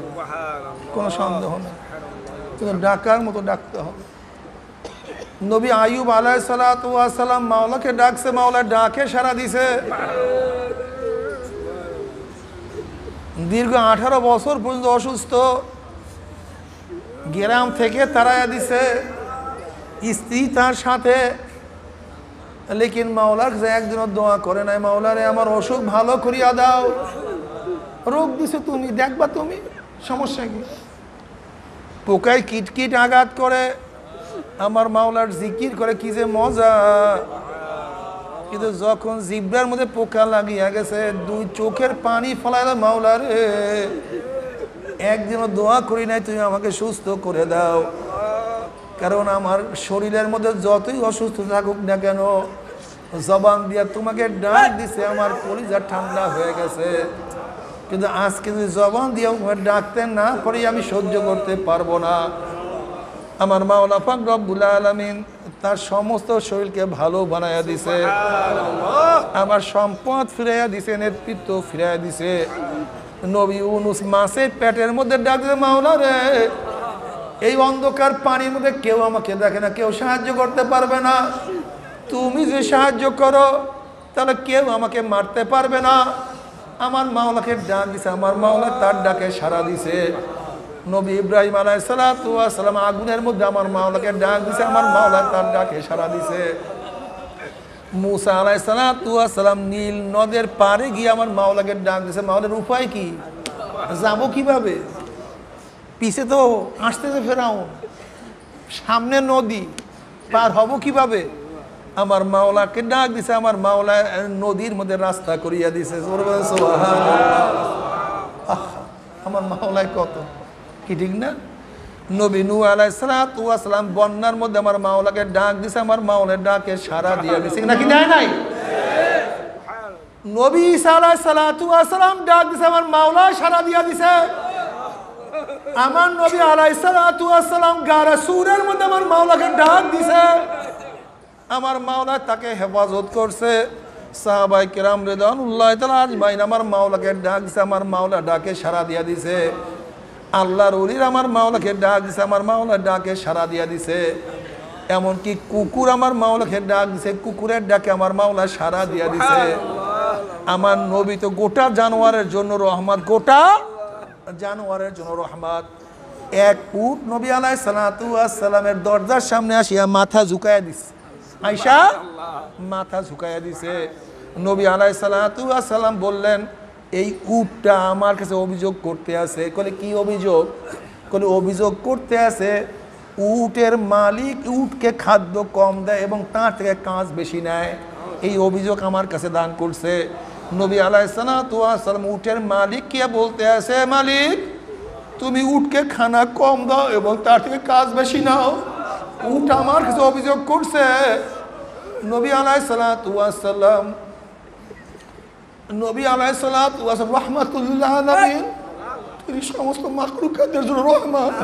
[SPEAKER 1] কোনো সন্দেহ নেই। কিন্তু ডাকার মতো ডাকতে হবে। নবী আইয়ুব আলাইহিস সালাতু ওয়াস সালাম মাওলাকে ডাকছে, মাওলা ডাকে সাড়া দিছে। দীর্ঘ 18 বছর পর্যন্ত অসুস্থ, গ্রাম থেকে তাড়াইয়া দিছে, স্ত্রী তার সাথে, লেকিন মাওলার কাছে একদিনও দোয়া করে নাই, মাওলারে আমার অসুখ ভালো করিয়া দাও। রোগ দিছে তুমি, দেখবা তুমি, সমস্যা কি? পোকায় কিটকিট আঘাত করে, আমার মাওলার জিকির করে, কি যে মজা। কিন্তু যখন জিব্রার মধ্যে পোকা লাগিয়া গেছে, 2 চোখের পানি ফলাইল, মাওলারে একদিনও দোয়া করি নাই তুমি আমাকে সুস্থ করে দাও। কারণ আমার শরীরের মধ্যে যতই অসুস্থ থাকুক না কেন, জবান দিয়া তোমাকে ডাক দিছে, আমার কলিজা ঠান্ডা হয়ে গেছে। কিন্তু আজকে যদি জবান দিয়ে ডাকতে না পারি, আমি সহ্য করতে পারবো না। আমার মাওলা পাক রব্বুল আলামিন তার সমস্ত শরীরকে ভালো বানাইয়া দিছে, আমার সম্পদ ফিরাইয়া দিছে, নেতৃত্ব ফিরাইয়া দিছে। নবী ইউনূস মাছের পেটের মধ্যে ডাক দিছে, মাওলা রে এই অন্ধকার পানির মধ্যে কেউ আমাকে দেখে না, কেউ সাহায্য করতে পারবে না, তুমি যে সাহায্য করো তাহলে কেউ আমাকে মারতে পারবে না। আমার মাওলাকে ডাক দিছে, আমার মাওলা তার ডাকে সাড়া দিছে। নবী ইব্রাহিম আলাইহিস সালাতু ওয়াস সালাম আগুনের মধ্যে আমার মাওলাকে ডাক দিছে, আমার মাওলা তার ডাকে সাড়া দিছে। মুসা আলাইহিস সালাতু ওয়াস সালাম নীল নদের পাড়ে গিয়ে আমার মাওলাকে ডাক দিছে। মাওলার উপায় কি? যাব কিভাবে? পিছে তো আসতেছে ফেরাউন, সামনে নদী, পার হব কিভাবে? আমার মাওলাকে ডাক দিছে, আমার মাওলা নদীর মধ্যে রাস্তা করিয়া দিছে। সুবহানাল্লাহ। আমার মাওলায় কত কি ঠিক না? নবী নূহ আলাইহিস সালাতু ওয়াস সালাম বন্যার মধ্যে আমার মাওলাকে ডাক দিছে, আমার মাওলার ডাকে সাড়া দিয়া দিছে নাকি দেয় নাই? নবী ঈসা আলাইহিস সালাতু ওয়াস সালাম ডাক দিছে, আমার মাওলা সাড়া দিয়া দিছে। আমার নবী আলাইহিস সালাতু ওয়াস সালাম গারে সূরের মধ্যে আমার মাওলাকে ডাক দিছে, আমার মাওলা তাকে হেফাজত করছে। সাহাবায়ে কেরাম রিদওয়ানুল্লাহি তাআলা আজমাইন আমার মাওলাকে ডাক দিছে, আমার মাওলা ডাকে সাড়া দিয়া দিছে। আল্লাহর ওলির আমার মাওলাকে ডাক দিছে, আমার মাওলা ডাকে সাড়া দিয়া দিছে। এমনকি কুকুর আমার মাওলাকে ডাক দিছে, কুকুরের ডাকে আমার মাওলা সাড়া দিয়া দিছে। আমার নবী তো গোটা জানোয়ারের জন্য রহমত, গোটা জানোয়ারের জন্য রহমত। এক উট নবী আলাইহিস সালাতু ওয়াস সালামের দরজার সামনে আসিয়া মাথা ঝুঁকাইয়া দিছে, আয়েশা মাথা ঝুঁকাইয়া দিছে। নবী আলাইহিস সালাতু ওয়াস সালাম বললেন, এই উটটা আমার কাছে অভিযোগ করতে আছে। কলে কি অভিযোগ? কলে অভিযোগ করতে আছে উটের মালিক উটকে খাদ্য কম দেয় এবং তার থেকে কাজ বেশি নেয়, এই অভিযোগ আমার কাছে দান করছে। নবী আলাইহিস সালাতু ওয়াস সালাম উটের মালিক কে বলতে আছে, মালিক তুমি উটকে খানা কম দাও এবং তার থেকে কাজ বেশি নাও, উট আমার কাছে অভিযোগ করছে। নবী আলাইহিস সালাতু ওয়াস সালাম নবী আলাইহিস সালাতু ওয়াস সালাম রাহমাতুল্লাহ আলামিন, তিনি সমস্ত মাখলুকাতের জন্য রহমত।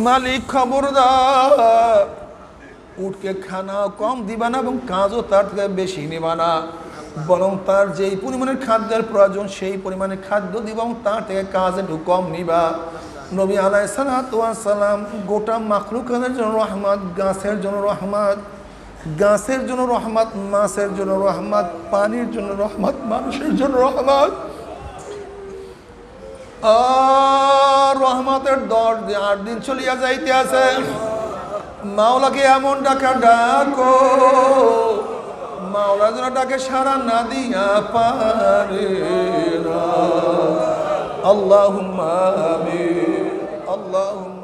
[SPEAKER 1] মালিক খবরদার, উটকে খানা কম দিবা না এবং কাজও তার থেকে বেশি নিবা না, বরং তার যেই পরিমাণের খাদ্যের প্রয়োজন সেই পরিমাণে খাদ্য দিবা এবং তার থেকে কাজ একটু কম নিবা। নবী আলাইহিস সালাতু ওয়াস সালাম গোটা মাখলুকাতের জন্য রহমত, গাছের জন্য রহমত, গাছের জন্য রহমত, মাছের জন্য রহমত, পানির জন্য রহমত, মানুষের জন্য রহমত। আর রহমতের 8 দিন চলিয়া যাইতে আছে। মাওলাকে এমন ডাকা ডাকো, মাওলা যেন ডাকে সারা না দিয়া পারে না। আল্লাহুম্মা আমিন, আল্লাহুম্মা